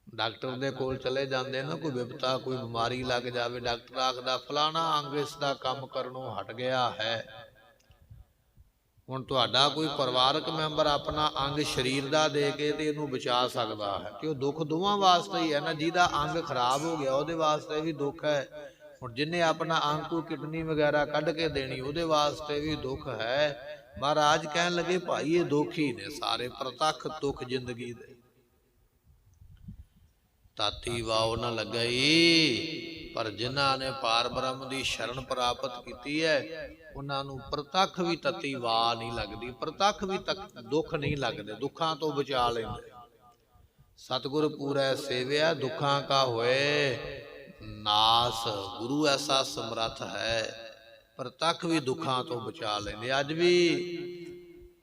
ਡਾਕਟਰ ਦੇ ਕੋਲ ਚਲੇ ਜਾਂਦੇ ਨਾ, ਕੋਈ ਵਿਪਤਾ, ਕੋਈ ਬਿਮਾਰੀ ਲੱਗ ਜਾਵੇ, ਡਾਕਟਰ ਆਖਦਾ ਫਲਾਣਾ ਅੰਗ ਇਸ ਦਾ ਕੰਮ ਕਰਨੋਂ ਹਟ ਗਿਆ ਹੈ। ਹੁਣ ਤੁਹਾਡਾ ਕੋਈ ਪਰਿਵਾਰਕ ਮੈਂਬਰ ਆਪਣਾ ਅੰਗ ਸਰੀਰ ਦਾ ਦੇ ਕੇ ਤੇ ਇਹਨੂੰ ਬਚਾ ਸਕਦਾ ਹੈ, ਕਿ ਉਹ ਦੁੱਖ ਦੋਵਾਂ ਵਾਸਤੇ ਹੀ ਹੈ ਨਾ। ਜਿਹਦਾ ਅੰਗ ਖਰਾਬ ਹੋ ਗਿਆ ਉਹਦੇ ਵਾਸਤੇ ਵੀ ਦੁੱਖ ਹੈ, ਹੁਣ ਜਿਹਨੇ ਆਪਣਾ ਅੰਗ ਕੋਈ ਕਿਡਨੀ ਵਗੈਰਾ ਕੱਢ ਕੇ ਦੇਣੀ ਉਹਦੇ ਵਾਸਤੇ ਵੀ ਦੁੱਖ ਹੈ। ਮਹਾਰਾਜ ਕਹਿਣ ਲੱਗੇ, ਭਾਈ ਇਹ ਦੁੱਖ ਹੀ ਨੇ ਸਾਰੇ, ਪ੍ਰਤੱਖ ਦੁੱਖ ਜ਼ਿੰਦਗੀ ਦੇ। ਤਾਤੀ ਵਾਹ ਨਾ ਲੱਗਈ, ਪਰ ਜਿਨ੍ਹਾਂ ਨੇ ਪਾਰ ਬ੍ਰਹਮ ਦੀ ਸ਼ਰਨ ਪ੍ਰਾਪਤ ਕੀਤੀ ਹੈ ਉਹਨਾਂ ਨੂੰ ਪ੍ਰਤੱਖ ਵੀ ਤਤੀ ਵਾਹ ਨਹੀਂ ਲੱਗਦੀ, ਪ੍ਰਤੱਖ ਵੀ ਦੁੱਖ ਨਹੀਂ ਲੱਗਦੇ, ਦੁੱਖਾਂ ਤੋਂ ਬਚਾ ਲੈਂਦੇ। ਸਤਿਗੁਰ ਪੂਰੈ ਸੇਵਿਆ ਦੁੱਖਾਂ ਕਾ ਹੋਏ ਨਾਸ, ਗੁਰੂ ਐਸਾ ਸਮਰੱਥ ਹੈ ਪ੍ਰਤੱਖ ਵੀ ਦੁੱਖਾਂ ਤੋਂ ਬਚਾ ਲੈਂਦੇ। ਅੱਜ ਵੀ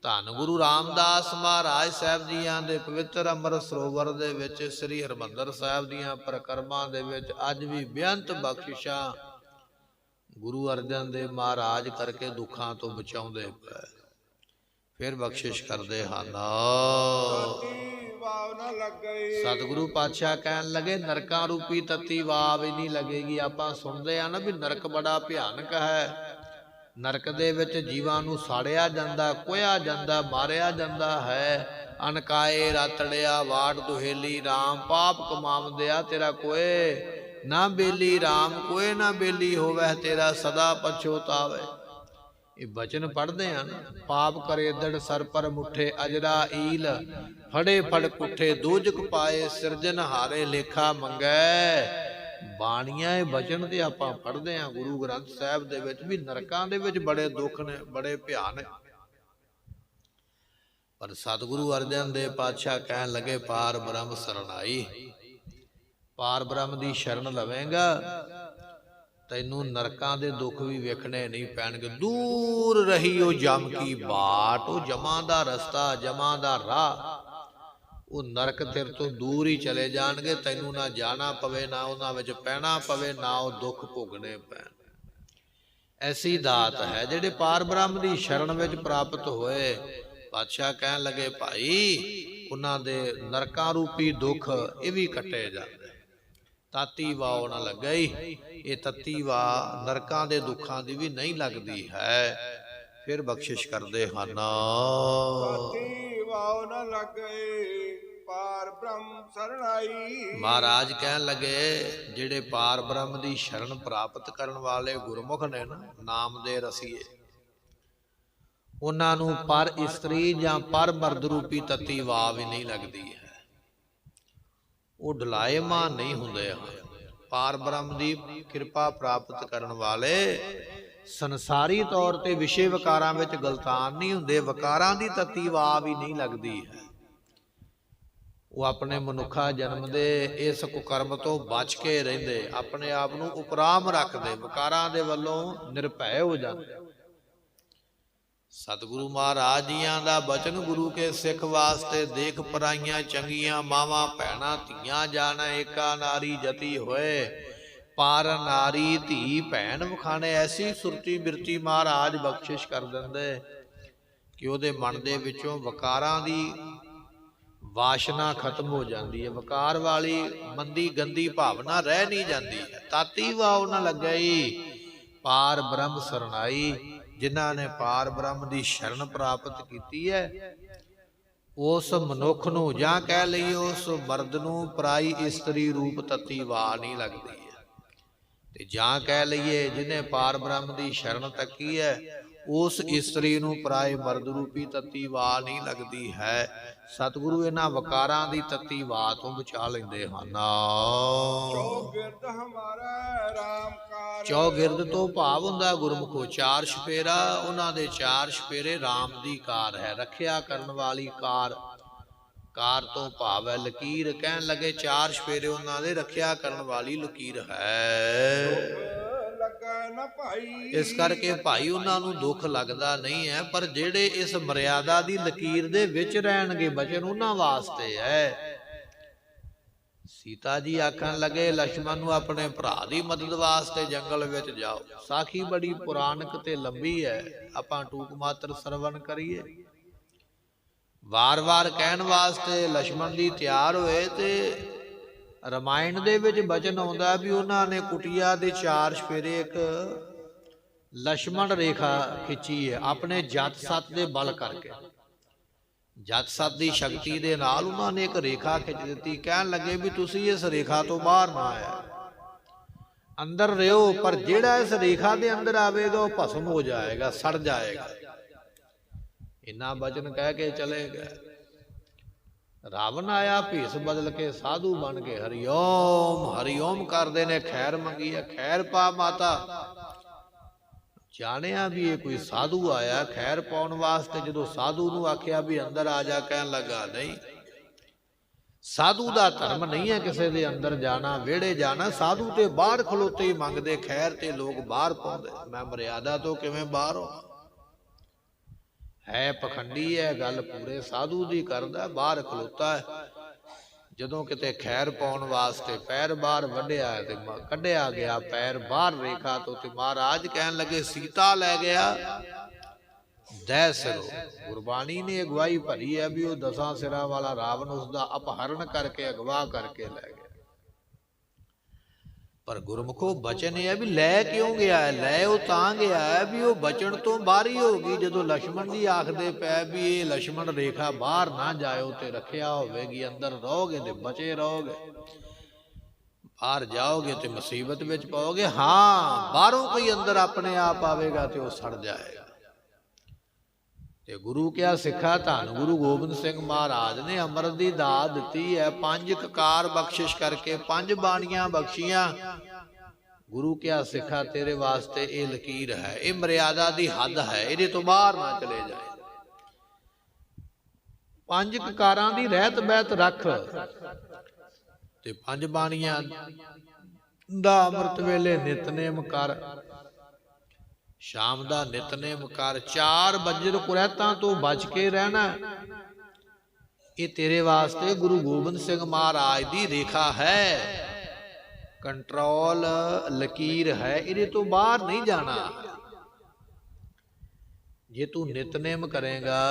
ਧੰਨ ਗੁਰੂ ਰਾਮਦਾਸ ਮਹਾਰਾਜ ਸਾਹਿਬ ਜੀਆਂ ਦੇ ਪਵਿੱਤਰ ਅੰਮ੍ਰਿਤ ਸਰੋਵਰ ਦੇ ਵਿੱਚ, ਸ੍ਰੀ ਹਰਿਮੰਦਰ ਸਾਹਿਬ ਦੀਆਂ ਪਰਿਕਰਮਾ ਦੇ ਵਿੱਚ ਅੱਜ ਵੀ ਬੇਅੰਤ ਬਖਸ਼ਿਸ਼ਾਂ ਗੁਰੂ ਅਰਜਨ ਦੇਵ ਮਹਾਰਾਜ ਕਰਕੇ ਦੁੱਖਾਂ ਤੋਂ ਬਚਾਉਂਦੇ ਪਏ, ਫਿਰ ਬਖਸ਼ਿਸ਼ ਕਰਦੇ ਹਨ। ਸਤਿਗੁਰੂ ਪਾਤਸ਼ਾਹ ਕਹਿਣ ਲੱਗੇ ਨਰਕਾਂ ਰੂਪੀ ਤਤੀ ਵਾਹ ਵੀ ਨਹੀਂ ਲੱਗੇਗੀ। ਆਪਾਂ ਸੁਣਦੇ ਆ ਨਾ ਵੀ ਨਰਕ ਬੜਾ ਭਿਆਨਕ ਹੈ, ਨਰਕ ਦੇ ਵਿੱਚ ਜੀਵਾਂ ਨੂੰ ਸਾੜਿਆ ਜਾਂਦਾ, ਕੋਇਆ ਜਾਂਦਾ, ਮਾਰਿਆ ਜਾਂਦਾ ਹੈ। ਅਨਕਾਏ ਰਾਤੜਿਆ ਵਾਟ ਦੁਹੇਲੀ ਰਾਮ, ਪਾਪ ਕਮਾਵੰਦਿਆ ਤੇਰਾ ਕੋਏ ਨਾ ਬੇਲੀ ਰਾਮ, ਕੋਏ ਨਾ ਬੇਲੀ ਹੋਵੇ ਤੇਰਾ ਸਦਾ ਪਛੋਤਾਵੇ। ਇਹ ਬਚਨ ਪੜ੍ਹਦੇ ਆ ਨਾ, ਪਾਪ ਕਰੇ ਦੜ ਸਰ ਪਰ ਮੁੱਠੇ ਅਜਰਾ ਈਲ, ਫੜੇ ਫੜ ਕੁੱਠੇ ਦੋਜਕ ਪਾਏ ਸਿਰਜਨ ਹਾਰੇ ਲੇਖਾ ਮੰਗੈ। ਬਾਣੀਆਂ ਇਹ ਬਚਨ ਤੇ ਆਪਾਂ ਪੜ੍ਹਦੇ ਆ ਗੁਰੂ ਗ੍ਰੰਥ ਸਾਹਿਬ ਦੇ ਵਿੱਚ ਵੀ ਨਰਕਾਂ ਦੇ ਵਿੱਚ ਬੜੇ ਦੁੱਖ ਨੇ, ਬੜੇ ਭਿਆਨਕ। ਪਰ ਸਤਿਗੁਰੂ ਅਰਜਨ ਦੇਵ ਪਾਤਸ਼ਾਹ ਕਹਿਣ ਲੱਗੇ ਪਾਰ ਬ੍ਰਹਮ ਸਰਣਾਈ, ਪਾਰ ਬ੍ਰਹਮ ਦੀ ਸ਼ਰਨ ਲਵੇਂਗਾ ਤੈਨੂੰ ਨਰਕਾਂ ਦੇ ਦੁੱਖ ਵੀ ਵੇਖਣੇ ਨਹੀਂ ਪੈਣਗੇ। ਦੂਰ ਰਹੀ ਉਹ ਜਮ ਕੀ ਬਾਟ, ਉਹ ਜਮਾਂ ਦਾ ਰਸਤਾ, ਜਮਾਂ ਦਾ ਰਾਹ, ਉਹ ਨਰਕ ਤੇਰੇ ਤੋਂ ਦੂਰ ਹੀ ਚਲੇ ਜਾਣਗੇ। ਤੈਨੂੰ ਨਾ ਜਾਣਾ ਪਵੇ, ਨਾ ਉਹਨਾਂ ਵਿੱਚ ਪੈਣਾ ਪਵੇ, ਨਾ ਉਹ ਦੁੱਖ ਭੋਗਣੇ ਪੈਣ। ਐਸੀ ਦਾਤ ਹੈ ਜਿਹੜੇ ਪਾਰ ਬ੍ਰਹਮ ਦੀ ਸ਼ਰਨ ਵਿੱਚ ਪ੍ਰਾਪਤ ਹੋਏ। ਪਾਤਸ਼ਾਹ ਕਹਿਣ ਲੱਗੇ ਭਾਈ ਉਹਨਾਂ ਦੇ ਨਰਕਾਂ ਰੂਪੀ ਦੁੱਖ ਇਹ ਵੀ ਕੱਟੇ ਜਾਂਦੇ। ਤਾਤੀ ਵਾਹ ਨਾ ਲੱਗੀ, ਇਹ ਤਤੀ ਵਾਹ ਨਰਕਾਂ ਦੇ ਦੁੱਖਾਂ ਦੀ ਵੀ ਨਹੀਂ ਲੱਗਦੀ ਹੈ, ਫਿਰ ਬਖਸ਼ਿਸ਼ ਕਰਦੇ ਹਨ। ਪਾਰ ਬ੍ਰਹਮ ਸਰਣਾਈ, ਮਹਾਰਾਜ ਕਹਿਣ ਲੱਗੇ ਜਿਹੜੇ ਪਾਰ ਬ੍ਰਹਮ ਦੀ ਸ਼ਰਨ ਪ੍ਰਾਪਤ ਕਰਨ ਵਾਲੇ ਗੁਰਮੁਖ ਨੇ ਨਾ, ਨਾਮ ਦੇ ਰਸੀਏ, ਉਹਨਾਂ ਨੂੰ ਪਰ ਇਸਤਰੀ ਜਾਂ ਪਰ ਮਰਦ ਰੂਪੀ ਤਤੀ ਵਾਹ ਵੀ ਨਹੀਂ ਲੱਗਦੀ ਹੈ। ਉਹ ਡਲਾਇਮਾਨ ਨਹੀਂ ਹੁੰਦੇ ਹਨ। ਪਾਰ ਬ੍ਰਹਮ ਦੀ ਕਿਰਪਾ ਪ੍ਰਾਪਤ ਕਰਨ ਵਾਲੇ ਸੰਸਾਰੀ ਤੌਰ ਤੇ ਵਿਸ਼ੇ ਵਿਕਾਰਾਂ ਵਿੱਚ ਗਲਤਾਨ ਨਹੀਂ ਹੁੰਦੇ, ਵਿਕਾਰਾਂ ਦੀ ਤਤੀ ਵਾਹ ਵੀ ਨਹੀਂ ਲੱਗਦੀ ਹੈ। ਉਹ ਆਪਣੇ ਮਨੁੱਖਾ ਜਨਮ ਦੇ ਇਸ ਕੁਕਰਮ ਤੋਂ ਬਚ ਕੇ ਰਹਿੰਦੇ, ਆਪਣੇ ਆਪ ਨੂੰ ਉਪਰਾਮ ਰੱਖਦੇ, ਵਿਕਾਰਾਂ ਦੇ ਵੱਲੋਂ ਨਿਰਭੈ ਹੋ ਜਾਂਦੇ। ਸਤਿਗੁਰੂ ਮਹਾਰਾਜ ਜੀਆਂ ਦਾ ਬਚਨ ਗੁਰੂ ਕੇ ਸਿੱਖ ਵਾਸਤੇ, ਦੇਖ ਪਰਾਈਆਂ ਚੰਗੀਆਂ ਮਾਵਾਂ ਭੈਣਾਂ ਧੀਆਂ ਜਾਣਾ ਏਕਾ ਨਾਰੀ ਜਤੀ ਹੋਏ, ਪਰ ਨਾਰੀ ਧੀ ਭੈਣ ਵਖਾਣੇ। ਐਸੀ ਸੁਰਤੀ ਬਿਰਤੀ ਮਹਾਰਾਜ ਬਖਸ਼ਿਸ਼ ਕਰ ਦਿੰਦੇ ਕਿ ਉਹਦੇ ਮਨ ਦੇ ਵਿੱਚੋਂ ਵਿਕਾਰਾਂ ਦੀ ਵਾਸ਼ਨਾ ਖਤਮ ਹੋ ਜਾਂਦੀ ਹੈ, ਵਿਕਾਰ ਵਾਲੀ ਮੰਦੀ ਗੰਦੀ ਭਾਵਨਾ ਰਹਿ ਨਹੀਂ ਜਾਂਦੀ। ਤਾਤੀ ਵਾਹ ਨਾ ਲੱਗਈ ਪਾਰ ਬ੍ਰਹਮ ਸਰਣਾਈ, ਜਿਨ੍ਹਾਂ ਨੇ ਪਾਰ ਬ੍ਰਹਮ ਦੀ ਸ਼ਰਨ ਪ੍ਰਾਪਤ ਕੀਤੀ ਹੈ ਉਸ ਮਨੁੱਖ ਨੂੰ, ਜਾਂ ਕਹਿ ਲਈਏ ਉਸ ਮਰਦ ਨੂੰ, ਪਰਾਈ ਇਸਤਰੀ ਰੂਪ ਤਤੀ ਵਾਹ ਨਹੀਂ ਲੱਗਦੀ ਹੈ। ਤੇ ਜਾਂ ਕਹਿ ਲਈਏ ਜਿਹਨੇ ਪਾਰ ਬ੍ਰਹਮ ਦੀ ਸ਼ਰਨ ਤੱਕੀ ਹੈ ਉਸ ਇਸਤਰੀ ਨੂੰ ਪਰਾਏ ਮਰਦ ਰੂਪੀ ਤਤੀ ਵਾਹ ਨਹੀਂ ਲੱਗਦੀ ਹੈ। ਸਤਿਗੁਰੂ ਇਹਨਾਂ ਵਕਾਰਾਂ ਦੀ ਤਤੀ ਵਾਹ ਤੋਂ ਬਚਾ ਲੈਂਦੇ ਹਨ। ਚੌਗਿਰਦ ਤੋਂ ਭਾਵ ਹੁੰਦਾ ਗੁਰਮੁਖੋ ਚਾਰ ਛਪੇਰਾ, ਉਹਨਾਂ ਦੇ ਚਾਰ ਛਪੇਰੇ ਰਾਮ ਦੀ ਕਾਰ ਹੈ, ਰੱਖਿਆ ਕਰਨ ਵਾਲੀ ਕਾਰ। ਕਾਰ ਤੋਂ ਭਾਵ ਹੈ ਲਕੀਰ। ਕਹਿਣ ਲੱਗੇ ਚਾਰ ਛਪੇਰੇ ਉਹਨਾਂ ਦੇ ਰੱਖਿਆ ਕਰਨ ਵਾਲੀ ਲਕੀਰ ਹੈ। ਇਸ ਕਰਕੇ ਭਾਈ ਉਹਨਾਂ ਨੂੰ ਦੁੱਖ ਲੱਗਦਾ ਨਹੀਂ ਹੈ, ਪਰ ਜਿਹੜੇ ਇਸ ਮਰਿਆਦਾ ਦੀ ਲਕੀਰ ਦੇ ਵਿੱਚ ਰਹਿਣਗੇ ਬਚਨ ਉਹਨਾਂ ਵਾਸਤੇ ਹੈ। ਸੀਤਾ ਜੀ ਆਖਣ ਲੱਗੇ ਲక్ష్మణ ਨੂੰ ਆਪਣੇ ਭਰਾ ਦੀ ਮਦਦ ਵਾਸਤੇ ਜੰਗਲ ਵਿੱਚ ਜਾਓ। ਸਾਖੀ ਬੜੀ ਪੁਰਾਣਕ ਤੇ ਲੰਬੀ ਹੈ, ਆਪਾਂ ਟੂਕ ਮਾਤਰ ਸਰਵਣ ਕਰੀਏ। ਵਾਰ-ਵਾਰ ਕਹਿਣ ਵਾਸਤੇ ਲక్ష్మణ ਜੀ ਤਿਆਰ ਹੋਏ ਤੇ ਰਾਮਾਇਣ ਦੇ ਵਿੱਚ ਬਚਨ ਆਉਂਦਾ ਵੀ ਉਹਨਾਂ ਨੇ ਕੁਟੀਆ ਦੇ ਚਾਰ ਛਪੇਰੇ ਇੱਕ ਲక్ష్మణ ਰੇਖਾ ਖਿੱਚੀ ਹੈ ਆਪਣੇ ਜਤ ਸਤ ਦੇ ਬਲ ਕਰਕੇ। ਜਤ ਸਤ ਦੀ ਸ਼ਕਤੀ ਦੇ ਨਾਲ ਉਹਨਾਂ ਨੇ ਇੱਕ ਰੇਖਾ ਖਿੱਚ ਦਿੱਤੀ। ਕਹਿਣ ਲੱਗੇ ਵੀ ਤੁਸੀਂ ਇਸ ਰੇਖਾ ਤੋਂ ਬਾਹਰ ਨਾ ਆਇਆ, ਅੰਦਰ ਰਹੋ, ਪਰ ਜਿਹੜਾ ਇਸ ਰੇਖਾ ਦੇ ਅੰਦਰ ਆਵੇਗਾ ਉਹ ਭਸਮ ਹੋ ਜਾਏਗਾ, ਸੜ ਜਾਏਗਾ। ਇੰਨਾ ਬਚਨ ਕਹਿ ਕੇ ਚਲੇ ਗਏ। ਰਾਵਣ ਆਇਆ ਭੇਸ ਬਦਲ ਕੇ, ਸਾਧੂ ਬਣ ਕੇ ਹਰੀਓਮ ਹਰੀਓਮ ਕਰਦੇ ਨੇ, ਖੈਰ ਮੰਗੀ ਹੈ, ਖੈਰ ਪਾ ਮਾਤਾ। ਜਾਣਿਆ ਵੀ ਇਹ ਕੋਈ ਸਾਧੂ ਆਇਆ ਖੈਰ ਪਾਉਣ ਵਾਸਤੇ। ਜਦੋਂ ਸਾਧੂ ਨੂੰ ਆਖਿਆ ਵੀ ਅੰਦਰ ਆ ਜਾ, ਕਹਿਣ ਲੱਗਾ ਨਹੀਂ, ਸਾਧੂ ਦਾ ਧਰਮ ਨਹੀਂ ਹੈ ਕਿਸੇ ਦੇ ਅੰਦਰ ਜਾਣਾ, ਵਿਹੜੇ ਜਾਣਾ। ਸਾਧੂ ਤੇ ਬਾਹਰ ਖਲੋਤੇ ਹੀ ਮੰਗਦੇ ਖੈਰ, ਤੇ ਲੋਕ ਬਾਹਰ ਪਾਉਂਦੇ। ਮੈਂ ਮਰਿਆਦਾ ਤੋਂ ਕਿਵੇਂ ਬਾਹਰ ਹੋ? ਹੈ ਪਖੰਡੀ ਹੈ, ਗੱਲ ਪੂਰੇ ਸਾਧੂ ਦੀ ਕਰਦਾ, ਬਾਹਰ ਖਲੋਤਾ ਹੈ। ਜਦੋਂ ਕਿਤੇ ਖੈਰ ਪਾਉਣ ਵਾਸਤੇ ਪੈਰ ਬਾਹਰ ਵੱਢਿਆ ਤੇ ਕੱਢਿਆ ਗਿਆ ਪੈਰ ਬਾਹਰ ਰੇਖਾ ਤੋਂ, ਤੇ ਮਹਾਰਾਜ ਕਹਿਣ ਲੱਗੇ ਸੀਤਾ ਲੈ ਗਿਆ ਦਹਿ ਸਿਰੋ। ਗੁਰਬਾਣੀ ਨੇ ਅਗਵਾਈ ਭਰੀ ਹੈ ਵੀ ਉਹ 10 ਸਿਰਾਂ ਵਾਲਾ ਰਾਵਣ ਉਸਦਾ ਅਪਹਰਨ ਕਰਕੇ ਅਗਵਾ ਕਰਕੇ ਲੈ ਗਿਆ। ਪਰ ਗੁਰਮੁਖੋ ਬਚਨ ਇਹ ਹੈ ਵੀ ਲੈ ਕਿਉਂ ਗਿਆ ਹੈ? ਲੈ ਉਹ ਤਾਂ ਗਿਆ ਹੈ ਵੀ ਉਹ ਬਚਨ ਤੋਂ ਬਾਹਰੀ ਹੋ ਗਈ। ਜਦੋਂ ਲక్ష్మణ ਜੀ ਆਖਦੇ ਪਏ ਵੀ ਇਹ ਲక్ష్మణ ਰੇਖਾ ਬਾਹਰ ਨਾ ਜਾਇਓ ਤੇ ਰੱਖਿਆ ਹੋਵੇਗੀ, ਅੰਦਰ ਰਹੋਗੇ ਤੇ ਬਚੇ ਰਹੋਗੇ, ਬਾਹਰ ਜਾਓਗੇ ਤੇ ਮੁਸੀਬਤ ਵਿੱਚ ਪਾਓਗੇ। ਹਾਂ, ਬਾਹਰੋਂ ਕੋਈ ਅੰਦਰ ਆਪਣੇ ਆਪ ਆਵੇਗਾ ਤੇ ਉਹ ਸੜ ਜਾਏਗਾ। ਤੇ ਗੁਰੂ ਕਿਹਾ ਸਿੱਖਾ, ਧੰਨ ਗੁਰੂ ਗੋਬਿੰਦ ਸਿੰਘ ਮਹਾਰਾਜ ਨੇ ਅੰਮ੍ਰਿਤ ਦੀ ਦਾਤ ਦਿੱਤੀ ਹੈ, 5 ਕਕਾਰ ਬਖਸ਼ਿਸ਼ ਕਰਕੇ 5 ਬਾਣੀਆਂ ਬਖਸ਼ੀਆਂ। ਗੁਰੂ ਕਿਹਾ ਸਿੱਖਾ ਤੇਰੇ ਵਾਸਤੇ ਇਹ ਲਕੀਰ ਹੈ, ਇਹ ਮਰਿਆਦਾ ਦੀ ਹੱਦ ਹੈ, ਇਹਦੇ ਤੋਂ ਬਾਹਰ ਨਾ ਚਲੇ ਜਾਏ। 5 ਕਕਾਰਾਂ ਦੀ ਰਹਿਤ ਬਹਿਤ ਰੱਖ ਤੇ 5 ਬਾਣੀਆਂ ਦਾ ਅੰਮ੍ਰਿਤ ਵੇਲੇ ਨਿਤਨੇਮ ਕਰ, ਸ਼ਾਮ ਦਾ ਨਿਤਨੇਮ ਕਰ, 4 ਵਜਰ ਕੁਰੈਤਾਂ ਤੋਂ ਬਚ ਕੇ ਰਹਿਣਾ। ਇਹ ਤੇਰੇ ਵਾਸਤੇ ਗੁਰੂ ਗੋਬਿੰਦ ਸਿੰਘ ਮਹਾਰਾਜ ਦੀ ਰੇਖਾ ਹੈ, ਕੰਟਰੋਲ ਲਕੀਰ ਹੈ, ਇਹਦੇ ਤੋਂ ਬਾਹਰ ਨਹੀਂ ਜਾਣਾ। ਜੇ ਤੂੰ ਨਿਤਨੇਮ ਕਰੇਗਾ,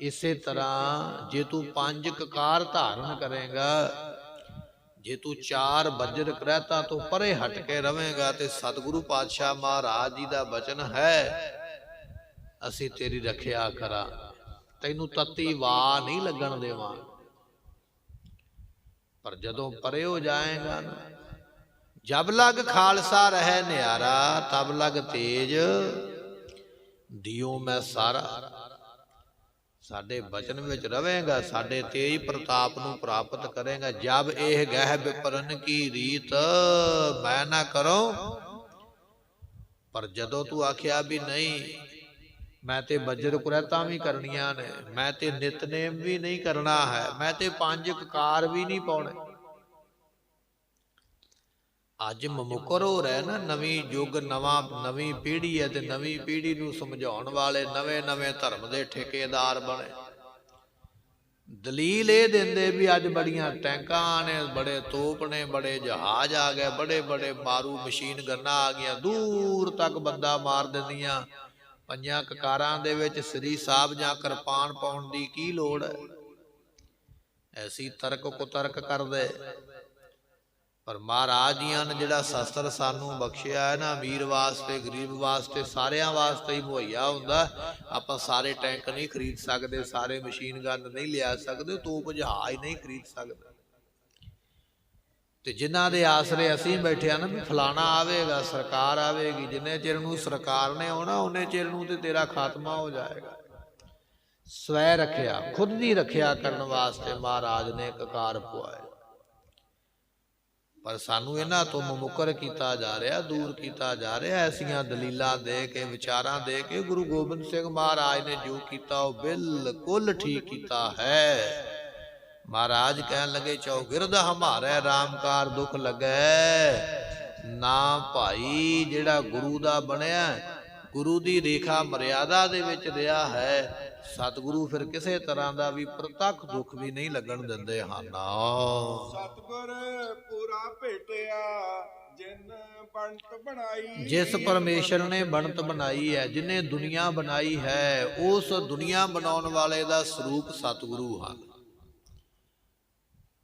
ਇਸੇ ਤਰ੍ਹਾਂ ਜੇ ਤੂੰ 5 ਕਕਾਰ ਧਾਰਨ ਕਰੇਗਾ, ਜੇ ਤੂੰ 4 ਵਜਰ ਕਰਹਿਤਾ ਤੋਂ ਪਰੇ ਹਟ ਕੇ ਰਵੇਂਗਾ, ਤੇ ਸਤਿਗੁਰੂ ਪਾਤਸ਼ਾਹ ਮਹਾਰਾਜ ਜੀ ਦਾ ਬਚਨ ਹੈ ਅਸੀਂ ਤੇਰੀ ਰੱਖਿਆ ਕਰਾਂ, ਤੈਨੂੰ ਤੱਤੀ ਵਾਹ ਨਹੀਂ ਲੱਗਣ ਦੇਵਾਂ। ਪਰ ਜਦੋਂ ਪਰੇ ਹੋ ਜਾਏਗਾ ਨਾ, ਜਬ ਲਗ ਖਾਲਸਾ ਰਹਿ ਨਿਆਰਾ, ਤਬ ਲਗ ਤੇਜ ਦਿਓ ਮੈਂ ਸਾਰਾ। ਸਾਡੇ ਬਚਨ ਵਿੱਚ ਰਵੇਂਗਾ, ਸਾਡੇ ਤੇਜ ਪ੍ਰਤਾਪ ਨੂੰ ਪ੍ਰਾਪਤ ਕਰੇਗਾ। ਜਬ ਇਹ ਗਹਿ ਵਿਪਰਨ ਕੀ ਰੀਤ ਮੈਂ ਨਾ ਕਰੋ। ਪਰ ਜਦੋਂ ਤੂੰ ਆਖਿਆ ਵੀ ਨਹੀਂ, ਮੈਂ ਤੇ ਵਜਰ ਕੁਰੈਤਾਂ ਵੀ ਕਰਨੀਆਂ ਨੇ, ਮੈਂ ਤੇ ਨਿਤਨੇਮ ਵੀ ਨਹੀਂ ਕਰਨਾ ਹੈ, ਮੈਂ ਤੇ 5 ਕਕਾਰ ਵੀ ਨਹੀਂ ਪਾਉਣੇ। ਅੱਜ ਮੁਕਰ ਹੋ ਰਿਹਾ ਨਾ, ਨਵੀਂ ਯੁੱਗ ਨਵੀਂ ਪੀੜ੍ਹੀ ਹੈ, ਤੇ ਨਵੀਂ ਪੀੜ੍ਹੀ ਨੂੰ ਸਮਝਾਉਣ ਵਾਲੇ ਨਵੇਂ ਧਰਮ ਦੇ ਠੇਕੇਦਾਰ ਬਣੇ। ਦਲੀਲ ਇਹ ਦਿੰਦੇ ਵੀ ਅੱਜ ਬੜੀਆਂ ਟੈਂਕਾਂ ਨੇ, ਬੜੇ ਤੋਪ ਨੇ, ਬੜੇ ਜਹਾਜ਼ ਆ ਗਏ, ਬੜੇ ਮਾਰੂ ਮਸ਼ੀਨ ਗੰਨਾਂ ਆ ਗਈਆਂ, ਦੂਰ ਤੱਕ ਬੰਦਾ ਮਾਰ ਦਿੰਦੀਆਂ। 5 ਕਕਾਰਾਂ ਦੇ ਵਿੱਚ ਸ੍ਰੀ ਸਾਹਿਬ ਜਾਂ ਕਿਰਪਾਨ ਪਾਉਣ ਦੀ ਕੀ ਲੋੜ ਹੈ? ਐਸੀ ਤਰਕ ਕੁਤਰਕ ਕਰਦੇ। ਪਰ ਮਹਾਰਾਜ ਜੀਆਂ ਨੇ ਜਿਹੜਾ ਸ਼ਸਤਰ ਸਾਨੂੰ ਬਖਸ਼ਿਆ ਹੈ ਨਾ, ਅਮੀਰ ਵਾਸਤੇ ਗਰੀਬ ਵਾਸਤੇ ਸਾਰਿਆਂ ਵਾਸਤੇ ਹੀ ਮੁਹੱਈਆ ਹੁੰਦਾ। ਆਪਾਂ ਸਾਰੇ ਟੈਂਕ ਨਹੀਂ ਖਰੀਦ ਸਕਦੇ, ਸਾਰੇ ਮਸ਼ੀਨ ਗਨ ਨਹੀਂ ਲਿਆ ਸਕਦੇ, ਤੋਪ ਜਹਾਜ਼ ਨਹੀਂ ਖਰੀਦ ਸਕਦੇ। ਤੇ ਜਿਨ੍ਹਾਂ ਦੇ ਆਸਰੇ ਅਸੀਂ ਬੈਠੇ ਆ ਨਾ ਵੀ ਫਲਾਣਾ ਆਵੇਗਾ, ਸਰਕਾਰ ਆਵੇਗੀ, ਜਿੰਨੇ ਚਿਰ ਨੂੰ ਸਰਕਾਰ ਨੇ ਆਉਣਾ ਉਹਨੇ ਚਿਰ ਨੂੰ ਤੇ ਤੇਰਾ ਖਾਤਮਾ ਹੋ ਜਾਏਗਾ। ਸਵੈ ਰੱਖਿਆ, ਖੁਦ ਦੀ ਰੱਖਿਆ ਕਰਨ ਵਾਸਤੇ ਮਹਾਰਾਜ ਨੇ ਕਕਾਰ ਪਵਾਏ। ਪਰ ਸਾਨੂੰ ਇਹਨਾਂ ਤੋਂ ਮੁਕਰ ਕੀਤਾ ਜਾ ਰਿਹਾ, ਦੂਰ ਕੀਤਾ ਜਾ ਰਿਹਾ। ਐਸੀਆਂ ਦਲੀਲਾਂ ਦੇ ਕੇ, ਵਿਚਾਰਾਂ ਦੇ ਕੇ ਗੁਰੂ ਗੋਬਿੰਦ ਸਿੰਘ ਮਹਾਰਾਜ ਨੇ ਜੋ ਕੀਤਾ ਉਹ ਬਿਲਕੁਲ ਠੀਕ ਕੀਤਾ ਹੈ। ਮਹਾਰਾਜ ਕਹਿਣ ਲੱਗੇ ਚੌਗਿਰਦ ਹਮਾਰੇ ਰਾਮਕਾਰ ਦੁੱਖ ਲੱਗੈ ਨਾ ਭਾਈ। ਜਿਹੜਾ ਗੁਰੂ ਦਾ ਬਣਿਆ, ਗੁਰੂ ਦੀ ਰੇਖਾ ਮਰਿਆਦਾ ਦੇ ਵਿੱਚ ਰਿਹਾ ਹੈ, ਸਤਿਗੁਰੂ ਫਿਰ ਕਿਸੇ ਤਰ੍ਹਾਂ ਦਾ ਵੀ ਪ੍ਰਤੱਖ ਦੁੱਖ ਵੀ ਨਹੀਂ ਲੱਗਣ ਦਿੰਦੇ ਹਨ। ਸਤਿਗੁਰ ਪੂਰਾ ਭੇਟਿਆ ਜਿਨ ਬਣਤ ਬਣਾਈ। ਜਿਸ ਪਰਮੇਸ਼ਰ ਨੇ ਬਣਤ ਬਣਾਈ ਹੈ, ਜਿਨੇ ਦੁਨੀਆ ਬਣਾਈ ਹੈ, ਉਸ ਦੁਨੀਆ ਬਣਾਉਣ ਵਾਲੇ ਦਾ ਸਰੂਪ ਸਤਿਗੁਰੂ ਹਨ।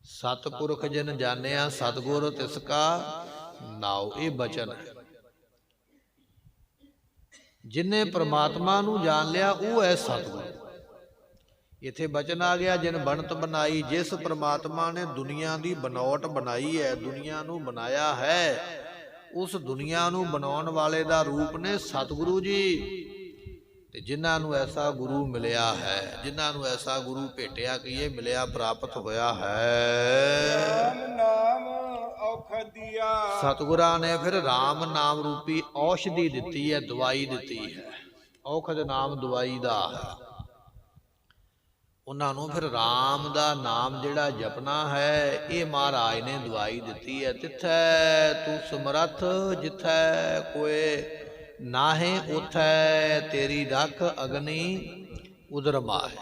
ਸਤਿਪੁਰਖ ਜਿਨ ਜਾਣਿਆ ਸਤਿਗੁਰ ਤਿਸ ਕਾ ਨਾਉ। ਇਹ ਬਚਨ ਹੈ। ਜਿਨੇ ਪ੍ਰਮਾਤਮਾ ਨੂੰ ਜਾਣ ਲਿਆ ਉਹ ਹੈ ਸਤਿਗੁਰੂ। ਇੱਥੇ ਬਚਨ ਆ ਗਿਆ ਜਿਨ ਬਣਤ ਬਣਾਈ। ਜਿਸ ਪ੍ਰਮਾਤਮਾ ਨੇ ਦੁਨੀਆ ਦੀ ਬਣਾਵਟ ਬਣਾਈ ਹੈ, ਦੁਨੀਆ ਨੂੰ ਬਣਾਇਆ ਹੈ, ਉਸ ਦੁਨੀਆ ਨੂੰ ਬਣਾਉਣ ਵਾਲੇ ਦਾ ਰੂਪ ਨੇ ਸਤਿਗੁਰੂ ਜੀ। ਤੇ ਜਿਨ੍ਹਾਂ ਨੂੰ ਐਸਾ ਗੁਰੂ ਮਿਲਿਆ ਹੈ, ਜਿਨ੍ਹਾਂ ਨੂੰ ਐਸਾ ਗੁਰੂ ਭੇਟਿਆ ਕਿ ਇਹ ਮਿਲਿਆ ਪ੍ਰਾਪਤ ਹੋਇਆ ਹੈ, ਰਾਮ ਨਾਮ ਔਖਦ ਦੀਆ। ਸਤਿਗੁਰਾਂ ਨੇ ਫਿਰ ਰਾਮ ਨਾਮ ਰੂਪੀ ਔਸ਼ਧੀ ਦਿੱਤੀ ਹੈ, ਦਵਾਈ ਦਿੱਤੀ ਹੈ। ਔਖਦ ਨਾਮ ਦਵਾਈ ਦਾ ਹੈ। ਉਹਨਾਂ ਨੂੰ ਫਿਰ ਰਾਮ ਦਾ ਨਾਮ ਜਿਹੜਾ ਜਪਣਾ ਹੈ, ਇਹ ਮਹਾਰਾਜ ਨੇ ਦਵਾਈ ਦਿੱਤੀ ਹੈ। ਤਿੱਥੈ ਤੂੰ ਸਮਰੱਥ, ਜਿੱਥੈ ਕੋਏ ਨਾਹੇ ਉਥੈ, ਤੇਰੀ ਰੱਖ ਅਗਨੀ ਉਦਰ ਮਾਹੇ।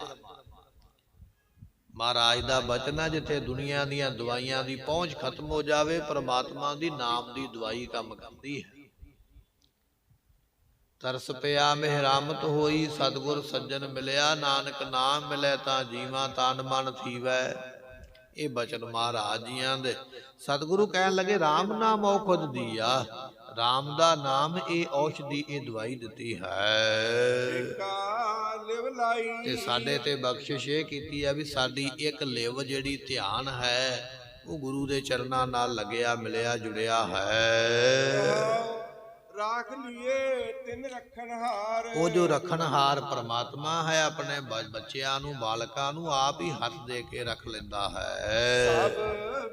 ਮਹਾਰਾਜ ਦਾ ਬਚਨ ਹੈ, ਜਿੱਥੇ ਦੁਨੀਆ ਦੀਆਂ ਦਵਾਈਆਂ ਦੀ ਪਹੁੰਚ ਖਤਮ ਹੋ ਜਾਵੇ, ਪਰਮਾਤਮਾ ਦੀ ਨਾਮ ਦੀ ਦਵਾਈ ਕੰਮ ਕਰਦੀ ਹੈ। ਤਰਸ ਪਿਆ ਮਿਹਰਾਮਤ ਹੋਈ, ਸਤਿਗੁਰ ਸੱਜਣ ਮਿਲਿਆ, ਨਾਨਕ ਨਾਮ ਮਿਲੇ ਤਾਂ ਜੀਵਾਂ ਤਨ ਮਨ ਥੀਵੈ। ਇਹ ਬਚਨ ਮਹਾਰਾਜ ਜੀਆਂ ਦੇ। ਸਤਿਗੁਰੂ ਕਹਿਣ ਲੱਗੇ ਰਾਮ ਨਾਮ ਔਖਦ ਦੀਆ, ਰਾਮ ਦਾ ਨਾਮ ਇਹ ਔਸ਼ਧੀ, ਇਹ ਦਵਾਈ ਦਿੱਤੀ ਹੈ। ਤੇ ਸਾਡੇ ਤੇ ਬਖਸ਼ਿਸ਼ ਇਹ ਕੀਤੀ ਹੈ ਵੀ ਸਾਡੀ ਇੱਕ ਲਿਵ ਜਿਹੜੀ ਧਿਆਨ ਹੈ, ਉਹ ਗੁਰੂ ਦੇ ਚਰਨਾਂ ਨਾਲ ਲੱਗਿਆ ਮਿਲਿਆ ਜੁੜਿਆ ਹੈ। ਰਾਖ ਲੀਏ ਤਿਨ ਰੱਖਣਹਾਰ, ਉਹ ਜੋ ਰੱਖਣਹਾਰ ਪਰਮਾਤਮਾ ਹੈ, ਆਪਣੇ ਬੱਚਿਆਂ ਨੂੰ, ਬਾਲਕਾਂ ਨੂੰ ਆਪ ਹੀ ਹੱਥ ਦੇ ਕੇ ਰੱਖ ਲੈਂਦਾ ਹੈ। ਸਭ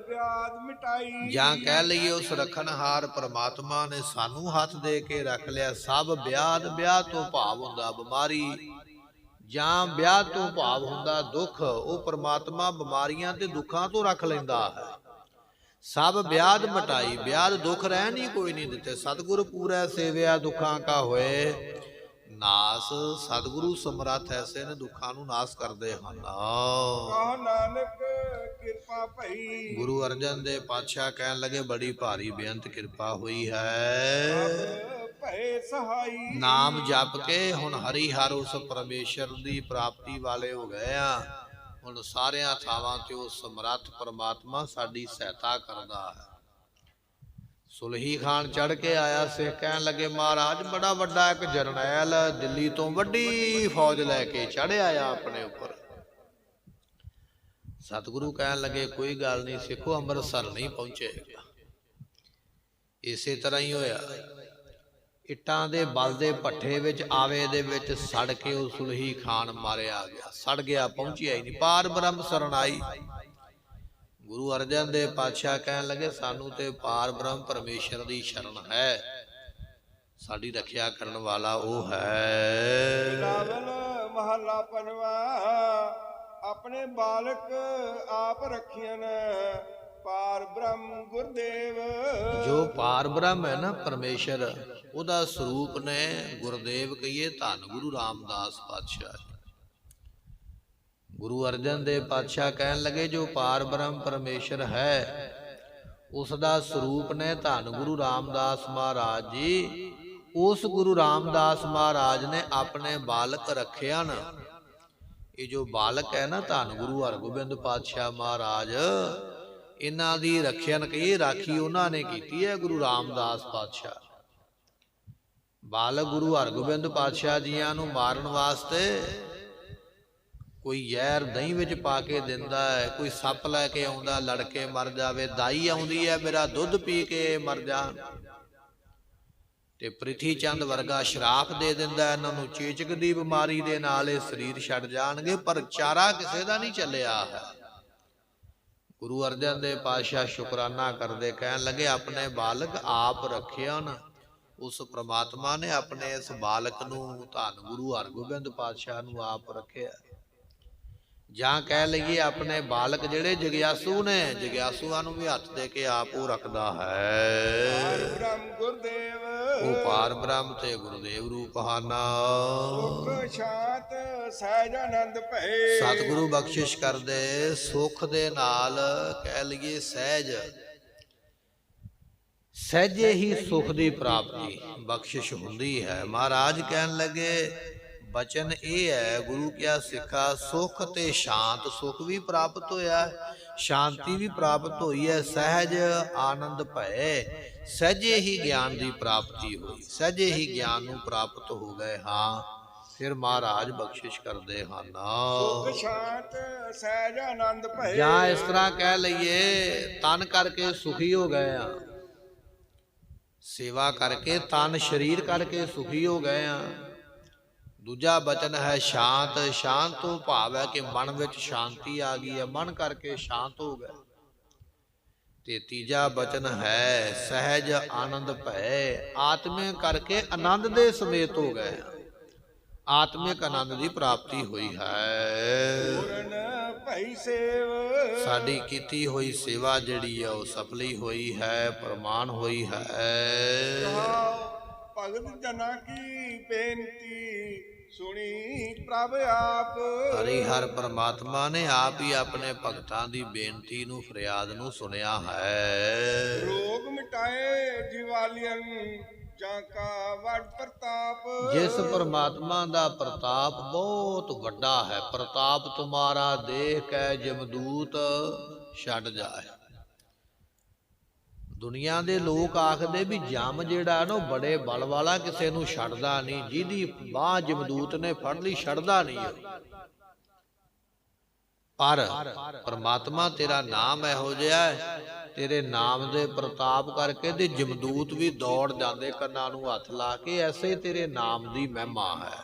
ਵਿਆਦ ਮਿਟਾਈ, ਜਾਂ ਕਹਿ ਲਈਏ ਉਸ ਰੱਖਣਹਾਰ ਪਰਮਾਤਮਾ ਨੇ ਸਾਨੂੰ ਹੱਥ ਦੇ ਕੇ ਰੱਖ ਲਿਆ। ਸਭ ਵਿਆਦ, ਵਿਆਹ ਤੋਂ ਭਾਵ ਹੁੰਦਾ ਬਿਮਾਰੀ, ਜਾਂ ਵਿਆਹ ਤੋਂ ਭਾਵ ਹੁੰਦਾ ਦੁੱਖ। ਉਹ ਪਰਮਾਤਮਾ ਬਿਮਾਰੀਆਂ ਤੇ ਦੁੱਖਾਂ ਤੋਂ ਰੱਖ ਲੈਂਦਾ ਹੈ। ਸਭ ਵਿਆਦ ਮਟਾਈ, ਵਿਆਦ ਦੁੱਖ ਰਹਿਣ ਹੀ ਕੋਈ ਨਹੀਂ ਦਿੱਤੇ। ਸਤਿਗੁਰ ਪੂਰਾ ਸੇਵਿਆ ਦੁੱਖਾਂ ਕਾ ਹੋਏ ਨਾਸ। ਸਤਿਗੁਰੂ ਸਮਰੱਥ ਐਸੇ ਨੇ, ਦੁੱਖਾਂ ਨੂੰ ਨਾਸ ਕਰਦੇ ਹਨ। ਕਹੋ ਨਾਨਕ ਕਿਰਪਾ ਭਈ, ਗੁਰੂ ਅਰਜਨ ਦੇ ਪਾਤਸ਼ਾਹ ਕਹਿਣ ਲੱਗੇ ਬੜੀ ਭਾਰੀ ਬੇਅੰਤ ਕਿਰਪਾ ਹੋਈ ਹੈ। ਭਏ ਸਹਾਈ, ਨਾਮ ਜਪ ਕੇ ਹੁਣ ਹਰੀ ਹਰ ਉਸ ਪਰਮੇਸ਼ਰ ਦੀ ਪ੍ਰਾਪਤੀ ਵਾਲੇ ਹੋ ਗਏ ਆ। ਹੁਣ ਸਾਰਿਆਂ ਥਾਵਾਂ ਤੇ ਉਹ ਸਮਰੱਥ ਪਰਮਾਤਮਾ ਸਾਡੀ ਸਹਾਇਤਾ ਕਰਦਾ ਹੈ। ਸੁਲਹੀ ਖਾਨ ਚੜ ਕੇ ਆਇਆ ਸੀ, ਕਹਿਣ ਲੱਗੇ ਮਹਾਰਾਜ ਬੜਾ ਵੱਡਾ ਇੱਕ ਜਰਨੈਲ ਦਿੱਲੀ ਤੋਂ ਵੱਡੀ ਫੌਜ ਲੈ ਕੇ ਚੜ੍ਹਿਆ ਆ ਆਪਣੇ ਉੱਪਰ। ਸਤਿਗੁਰੂ ਕਹਿਣ ਲੱਗੇ ਕੋਈ ਗੱਲ ਨਹੀਂ ਸਿੱਖੋ, ਅੰਮ੍ਰਿਤਸਰ ਨਹੀਂ ਪਹੁੰਚੇਗਾ। ਇਸੇ ਤਰ੍ਹਾਂ ਹੀ ਹੋਇਆ। ਇੱਟਾਂ ਦੇ ਬਲ ਦੇ ਭੱਠੇ ਵਿੱਚ ਆਵੇ ਦੇ ਵਿੱਚ ਸੜ ਕੇ ਉਹ ਸੁਲਹੀ ਖਾਨ ਮਾਰਿਆ ਗਿਆ, ਸੜ ਗਿਆ, ਪਹੁੰਚਿਆ ਹੀ ਨਹੀਂ। ਪਾਰ ਬ੍ਰਹਮ ਸਰਣਾਈ। ਗੁਰੂ ਅਰਜਨ ਦੇਵ ਪਾਤਸ਼ਾਹ ਕਹਿਣ ਲੱਗੇ ਸਾਨੂੰ ਤੇ ਪਾਰ ਬ੍ਰਹਮ ਪਰਮੇਸ਼ਰ ਦੀ ਸ਼ਰਨ ਹੈ, ਸਾਡੀ ਰੱਖਿਆ ਕਰਨ ਵਾਲਾ ਉਹ ਹੈ। ਬਿਲਾਵਲ ਮਹੱਲਾ ਪੰਜਵਾ, ਆਪਣੇ ਬਾਲਕ ਆਪ ਰੱਖੀਆਂ ਪਾਰ ਬ੍ਰਹਮ ਗੁਰਦੇਵ। ਜੋ ਪਾਰ ਬ੍ਰਹਮ ਹੈ ਨਾ ਪਰਮੇਸ਼ਰ, ਉਹਦਾ ਸਰੂਪ ਨੇ ਗੁਰਦੇਵ ਕਹੀਏ ਧੰਨ ਗੁਰੂ ਰਾਮਦਾਸ ਪਾਤਸ਼ਾਹ। ਗੁਰੂ ਅਰਜਨ ਦੇਵ ਪਾਤਸ਼ਾਹ ਕਹਿਣ ਲੱਗੇ ਜੋ ਪਾਰ ਬ੍ਰਹਮ ਪਰਮੇਸ਼ਰ ਹੈ, ਉਸ ਦਾ ਸਰੂਪ ਨੇ ਧੰਨ ਗੁਰੂ ਰਾਮਦਾਸ ਮਹਾਰਾਜ ਜੀ। ਉਸ ਗੁਰੂ ਰਾਮਦਾਸ ਮਹਾਰਾਜ ਨੇ ਆਪਣੇ ਬਾਲਕ ਰੱਖਿਆ ਨਾ। ਇਹ ਜੋ ਬਾਲਕ ਹੈ ਨਾ ਧੰਨ ਗੁਰੂ ਹਰਗੋਬਿੰਦ ਪਾਤਸ਼ਾਹ ਮਹਾਰਾਜ, ਇਹਨਾਂ ਦੀ ਰੱਖਿਆ ਕਹੀਏ ਰਾਖੀ ਉਹਨਾਂ ਨੇ ਕੀਤੀ ਹੈ ਗੁਰੂ ਰਾਮਦਾਸ ਪਾਤਸ਼ਾਹ। ਬਾਲਕ ਗੁਰੂ ਹਰਗੋਬਿੰਦ ਪਾਤਸ਼ਾਹ ਜੀਆਂ ਨੂੰ ਮਾਰਨ ਵਾਸਤੇ ਕੋਈ ਜ਼ਹਿਰ ਦਹੀਂ ਵਿੱਚ ਪਾ ਕੇ ਦਿੰਦਾ ਹੈ, ਕੋਈ ਸੱਪ ਲੈ ਕੇ ਆਉਂਦਾ ਲੜ ਕੇ ਮਰ ਜਾਵੇ, ਦਾਈ ਆਉਂਦੀ ਹੈ ਮੇਰਾ ਦੁੱਧ ਪੀ ਕੇ ਮਰ ਜਾਣ, ਤੇ ਪ੍ਰਿਥੀ ਚੰਦ ਵਰਗਾ ਸ਼ਰਾਪ ਦੇ ਦਿੰਦਾ ਇਹਨਾਂ ਨੂੰ, ਚੇਚਕ ਦੀ ਬਿਮਾਰੀ ਦੇ ਨਾਲ ਇਹ ਸਰੀਰ ਛੱਡ ਜਾਣਗੇ। ਪਰ ਚਾਰਾ ਕਿਸੇ ਦਾ ਨਹੀਂ ਚੱਲਿਆ ਹੈ। ਗੁਰੂ ਅਰਜਨ ਦੇਵ ਪਾਤਸ਼ਾਹ ਸ਼ੁਕਰਾਨਾ ਕਰਦੇ ਕਹਿਣ ਲੱਗੇ ਆਪਣੇ ਬਾਲਕ ਆਪ ਰੱਖਿਆ ਨਾ। ਉਸ ਪ੍ਰਮਾਤਮਾ ਨੇ ਆਪਣੇ ਇਸ ਬਾਲਕ ਨੂੰ ਧੰਨ ਗੁਰੂ ਹਰਗੋਬਿੰਦ ਪਾਤਸ਼ਾਹ ਨੂੰ ਆਪ ਰੱਖਿਆ। ਜਾਂ ਕਹਿ ਲਈਏ ਆਪਣੇ ਬਾਲਕ ਜਿਹੜੇ ਜਗਿਆਸੂ ਨੇ, ਜਗਿਆਸੂਆਂ ਨੂੰ ਵੀ ਹੱਥ ਦੇ ਕੇ ਆਪ ਉਹ ਰੱਖਦਾ ਹੈ। ਬ੍ਰਹਮ ਗੁਰਦੇਵ, ਉਹ ਪਾਰ ਬ੍ਰਹਮ ਤੇ ਗੁਰਦੇਵ ਰੂਪ ਹਨ। ਸੁਖ ਸ਼ਾਂਤ ਸਹਿਜ ਆਨੰਦ ਭਏ। ਸਤਿਗੁਰੂ ਬਖਸ਼ਿਸ਼ ਕਰਦੇ ਸੁਖ ਦੇ ਨਾਲ ਕਹਿ ਲਈਏ ਸਹਿਜ, ਸਹਿਜੇ ਹੀ ਸੁਖ ਦੀ ਪ੍ਰਾਪਤੀ ਬਖਸ਼ਿਸ਼ ਹੁੰਦੀ ਹੈ। ਮਹਾਰਾਜ ਕਹਿਣ ਲੱਗੇ ਬਚਨ ਇਹ ਹੈ ਗੁਰੂ ਕਿਆ ਸਿੱਖਾ, ਸੁਖ ਤੇ ਸ਼ਾਂਤ, ਸੁਖ ਵੀ ਪ੍ਰਾਪਤ ਹੋਇਆ, ਸ਼ਾਂਤੀ ਵੀ ਪ੍ਰਾਪਤ ਹੋਈ ਹੈ। ਸਹਿਜ ਆਨੰਦ ਭਏ, ਸਹਿਜੇ ਹੀ ਗਿਆਨ ਦੀ ਪ੍ਰਾਪਤੀ ਹੋਈ, ਸਹਿਜੇ ਹੀ ਗਿਆਨ ਨੂੰ ਪ੍ਰਾਪਤ ਹੋ ਗਏ ਹਾਂ। ਫਿਰ ਮਹਾਰਾਜ ਬਖਸ਼ਿਸ਼ ਕਰਦੇ ਹਨ। ਸੁਖ ਸ਼ਾਂਤ ਸਹਿਜ ਆਨੰਦ ਭਏ। ਜਾਂ ਇਸ ਤਰ੍ਹਾਂ ਕਹਿ ਲਈਏ ਤਨ ਕਰਕੇ ਸੁਖੀ ਹੋ ਗਏ ਆ, ਸੇਵਾ ਕਰਕੇ ਤਨ ਸਰੀਰ ਕਰਕੇ ਸੁਖੀ ਹੋ ਗਏ ਆ। ਦੂਜਾ ਬਚਨ ਹੈ ਸ਼ਾਂਤ। ਸ਼ਾਂਤ ਤੋਂ ਭਾਵ ਹੈ ਕਿ ਮਨ ਵਿੱਚ ਸ਼ਾਂਤੀ ਆ ਗਈ ਹੈ, ਮਨ ਕਰਕੇ ਸ਼ਾਂਤ ਹੋ ਗਏ। ਤੇ ਤੀਜਾ ਬਚਨ ਹੈ ਸਹਿਜ ਆਨੰਦ ਭੈ। ਆਤਮੇ ਕਰਕੇ ਆਨੰਦ ਦੇ ਸਮੇਤ ਹੋ ਗਏ, ਆਤਮਿਕ ਆਨੰਦ ਦੀ ਪ੍ਰਾਪਤੀ ਹੋਈ ਹੈ। ਪੂਰਨ ਭਈ ਸੇਵ ਸਾਡੀ ਕੀਤੀ ਹੋਈ ਸੇਵਾ ਜਿਹੜੀ ਹੈ ਉਹ ਸਫਲੀ ਹੋਈ ਹੈ, ਪ੍ਰਮਾਣ ਹੋਈ ਹੈ। ਭਗਤ ਜਨਾ ਕੀ ਬੇਨਤੀ ਸੁਣੀ ਪ੍ਰਭ ਆਪ। ਹਰੀ ਹਰ ਪਰਮਾਤਮਾ ਨੇ ਆਪ ਹੀ ਆਪਣੇ ਭਗਤਾਂ ਦੀ ਬੇਨਤੀ ਨੂੰ, ਫਰਿਆਦ ਨੂੰ ਸੁਣਿਆ ਹੈ। ਰੋਗ ਮਿਟਾਏ ਜਿਵਾਲੀਅਨ ਜਾਂ ਕਾ ਵੱਡ ਪ੍ਰਤਾਪ। ਜਿਸ ਪਰਮਾਤਮਾ ਦਾ ਪ੍ਰਤਾਪ ਬਹੁਤ ਵੱਡਾ ਹੈ, ਪ੍ਰਤਾਪ ਤੁਮਾਰਾ ਦੇਖ ਕੇ ਜਮਦੂਤ ਛੱਡ ਜਾਏ। ਦੁਨੀਆ ਦੇ ਲੋਕ ਆਖਦੇ ਵੀ ਜਮ ਜਿਹੜਾ ਨਾ ਬੜੇ ਬਲ ਵਾਲਾ, ਕਿਸੇ ਨੂੰ ਛੱਡਦਾ ਨਹੀਂ, ਜਿਹਦੀ ਬਾਹ ਜਮਦੂਤ ਨੇ ਫੜ ਲਈ ਛੱਡਦਾ ਨਹੀਂ। ਪਰ ਪਰਮਾਤਮਾ ਤੇਰਾ ਨਾਮ ਇਹੋ ਜਿਹਾ ਹੈ, ਤੇਰੇ ਨਾਮ ਦੇ ਪ੍ਰਤਾਪ ਕਰਕੇ ਤੇ ਜਮਦੂਤ ਵੀ ਦੌੜ ਜਾਂਦੇ ਕੰਨਾਂ ਨੂੰ ਹੱਥ ਲਾ ਕੇ। ਐਸੇ ਤੇਰੇ ਨਾਮ ਦੀ ਮਹਿਮਾ ਹੈ।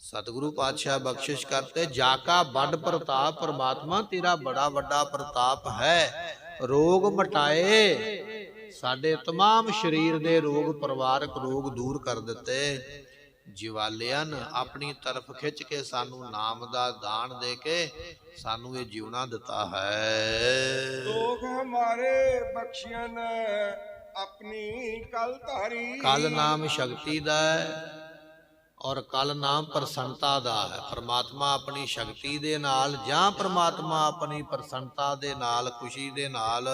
ਸਤਿਗੁਰੂ ਪਾਤਸ਼ਾਹ ਬਖਸ਼ਿਸ਼ ਕਰਤੇ ਜਾ ਕਾ ਵੱਡ ਪ੍ਰਤਾਪ। ਪਰਮਾਤਮਾ ਤੇਰਾ ਬੜਾ ਵੱਡਾ ਪ੍ਰਤਾਪ ਹੈ। ਰੋਗ ਮਟਾਏ, ਸਾਡੇ तमाम ਸਰੀਰ ਦੇ ਰੋਗ, ਪਰਿਵਾਰਕ ਰੋਗ ਦੂਰ ਕਰ ਦਿੱਤੇ। ਜਿਵਾਲਿਆਂ ਆਪਣੀ ਤਰਫ ਖਿੱਚ ਕੇ ਸਾਨੂੰ ਨਾਮ ਦਾ ਦਾਨ ਦੇ ਕੇ ਸਾਨੂੰ ਇਹ ਜੀਵਨਾ ਦਿੱਤਾ ਹੈ। ਦੁਖ ਹਮਾਰੇ ਬਖਸ਼ਿਆਨ ਆਪਣੀ ਕਲ ਧਾਰੀ। ਕਲ ਨਾਮ ਸ਼ਕਤੀ ਦਾ ਹੈ ਔਰ ਕਲ ਨਾਮ ਪ੍ਰਸੰਨਤਾ ਦਾ ਹੈ। ਪਰਮਾਤਮਾ ਆਪਣੀ ਸ਼ਕਤੀ ਦੇ ਨਾਲ ਜਾਂ ਪਰਮਾਤਮਾ ਆਪਣੀ ਪ੍ਰਸੰਨਤਾ ਦੇ ਨਾਲ, ਖੁਸ਼ੀ ਦੇ ਨਾਲ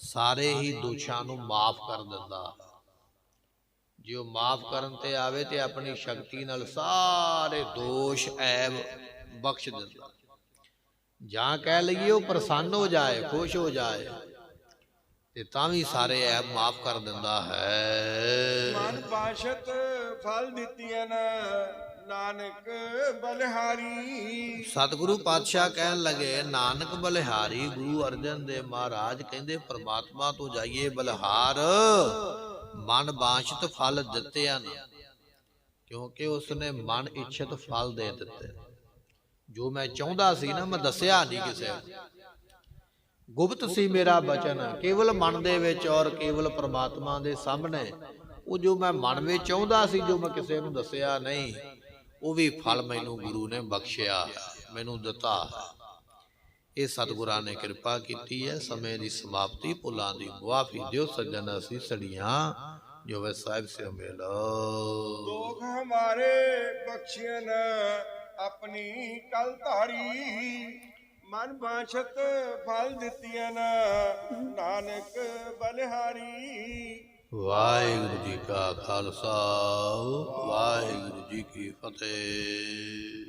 ਸਾਰੇ ਹੀ ਦੋਸ਼ਾਂ ਨੂੰ ਮਾਫ ਕਰ ਦਿੰਦਾ। ਜੇ ਉਹ ਮਾਫ ਕਰਨ ਤੇ ਆਵੇ ਤੇ ਆਪਣੀ ਸ਼ਕਤੀ ਨਾਲ ਸਾਰੇ ਦੋਸ਼ ਐਬ ਬਖਸ਼ ਦਿੰਦਾ। ਜਾਂ ਕਹਿ ਲਈਏ ਉਹ ਪ੍ਰਸੰਨ ਹੋ ਜਾਏ, ਖੁਸ਼ ਹੋ ਜਾਏ ਤੇ ਤਾਂ ਵੀ ਸਾਰੇ ਐਬ ਮਾਫ ਕਰ ਦਿੰਦਾ ਹੈ। ਮਨ ਬਾਸ਼ਤ ਫਲ ਦਿੱਤੀਆਂ ਨਾਨਕ ਬਲਿਹਾਰੀ। ਸਤਿਗੁਰੂ ਪਾਤਸ਼ਾਹ ਕਹਿਣ ਲੱਗੇ ਨਾਨਕ ਬਲਿਹਾਰੀ। ਗੁਰੂ ਅਰਜਨ ਦੇਵ ਮਹਾਰਾਜ ਕਹਿੰਦੇ ਪਰਮਾਤਮਾ ਤੋਂ ਜਾਈਏ ਬਲਿਹਾਰ, ਮਨ ਬਾਸ਼ਤ ਫਲ ਦਿੱਤੇ ਹਨ, ਕਿਉਂਕਿ ਉਸਨੇ ਮਨ ਇੱਛਤ ਫਲ ਦੇ ਦਿੱਤੇ। ਜੋ ਮੈਂ ਚਾਹੁੰਦਾ ਸੀ ਨਾ, ਮੈਂ ਦੱਸਿਆ ਨਹੀਂ ਕਿਸੇ ਨੂੰ, ਗੁਪਤ ਸੀ ਮੇਰਾ ਬਚਨ, ਕੇਵਲ ਮਨ ਦੇ ਵਿੱਚ ਔਰ ਕੇਵਲ ਪਰਮਾਤਮਾ ਦੇ ਸਾਹਮਣੇ। ਉਹ ਜੋ ਮੈਂ ਮਨ ਵਿੱਚ ਚਾਹੁੰਦਾ ਸੀ, ਜੋ ਮੈਂ ਕਿਸੇ ਨੂੰ ਦੱਸਿਆ ਨਹੀਂ, ਉਹ ਵੀ ਫਲ ਮੈਨੂੰ ਗੁਰੂ ਨੇ ਬਖਸ਼ਿਆ, ਮੈਨੂੰ ਦਿੱਤਾ। ਇਹ ਸਤਿਗੁਰਾਂ ਨੇ ਕਿਰਪਾ ਕੀਤੀ ਹੈ। ਸਮੇਂ ਦੀ ਸਮਾਪਤੀ, ਭੁੱਲਾਂ ਦੀ ਮੁਆਫੀ ਦਿਓ ਸੱਜਣ ਅਸੀਂ ਸੜੀਆਂ ਜੋ ਵੇ ਸਾਹਿਬ ਸੇ ਮਿਲੋ। ਦੁਖ ਹਮਾਰੇ ਬਖਸ਼ਿਆਨ ਆਪਣੀ ਕਲ ਧਾਰੀ। ਮਨ ਬਾਸ਼ਤ ਫਲ ਦਿੱਤੀਆਂ ਨਾਨਕ ਬਲਿਹਾਰੀ। ਵਾਹਿਗੁਰੂ ਜੀ ਕਾ ਖਾਲਸਾ, ਵਾਹਿਗੁਰੂ ਜੀ ਕੀ ਫਤਿਹ।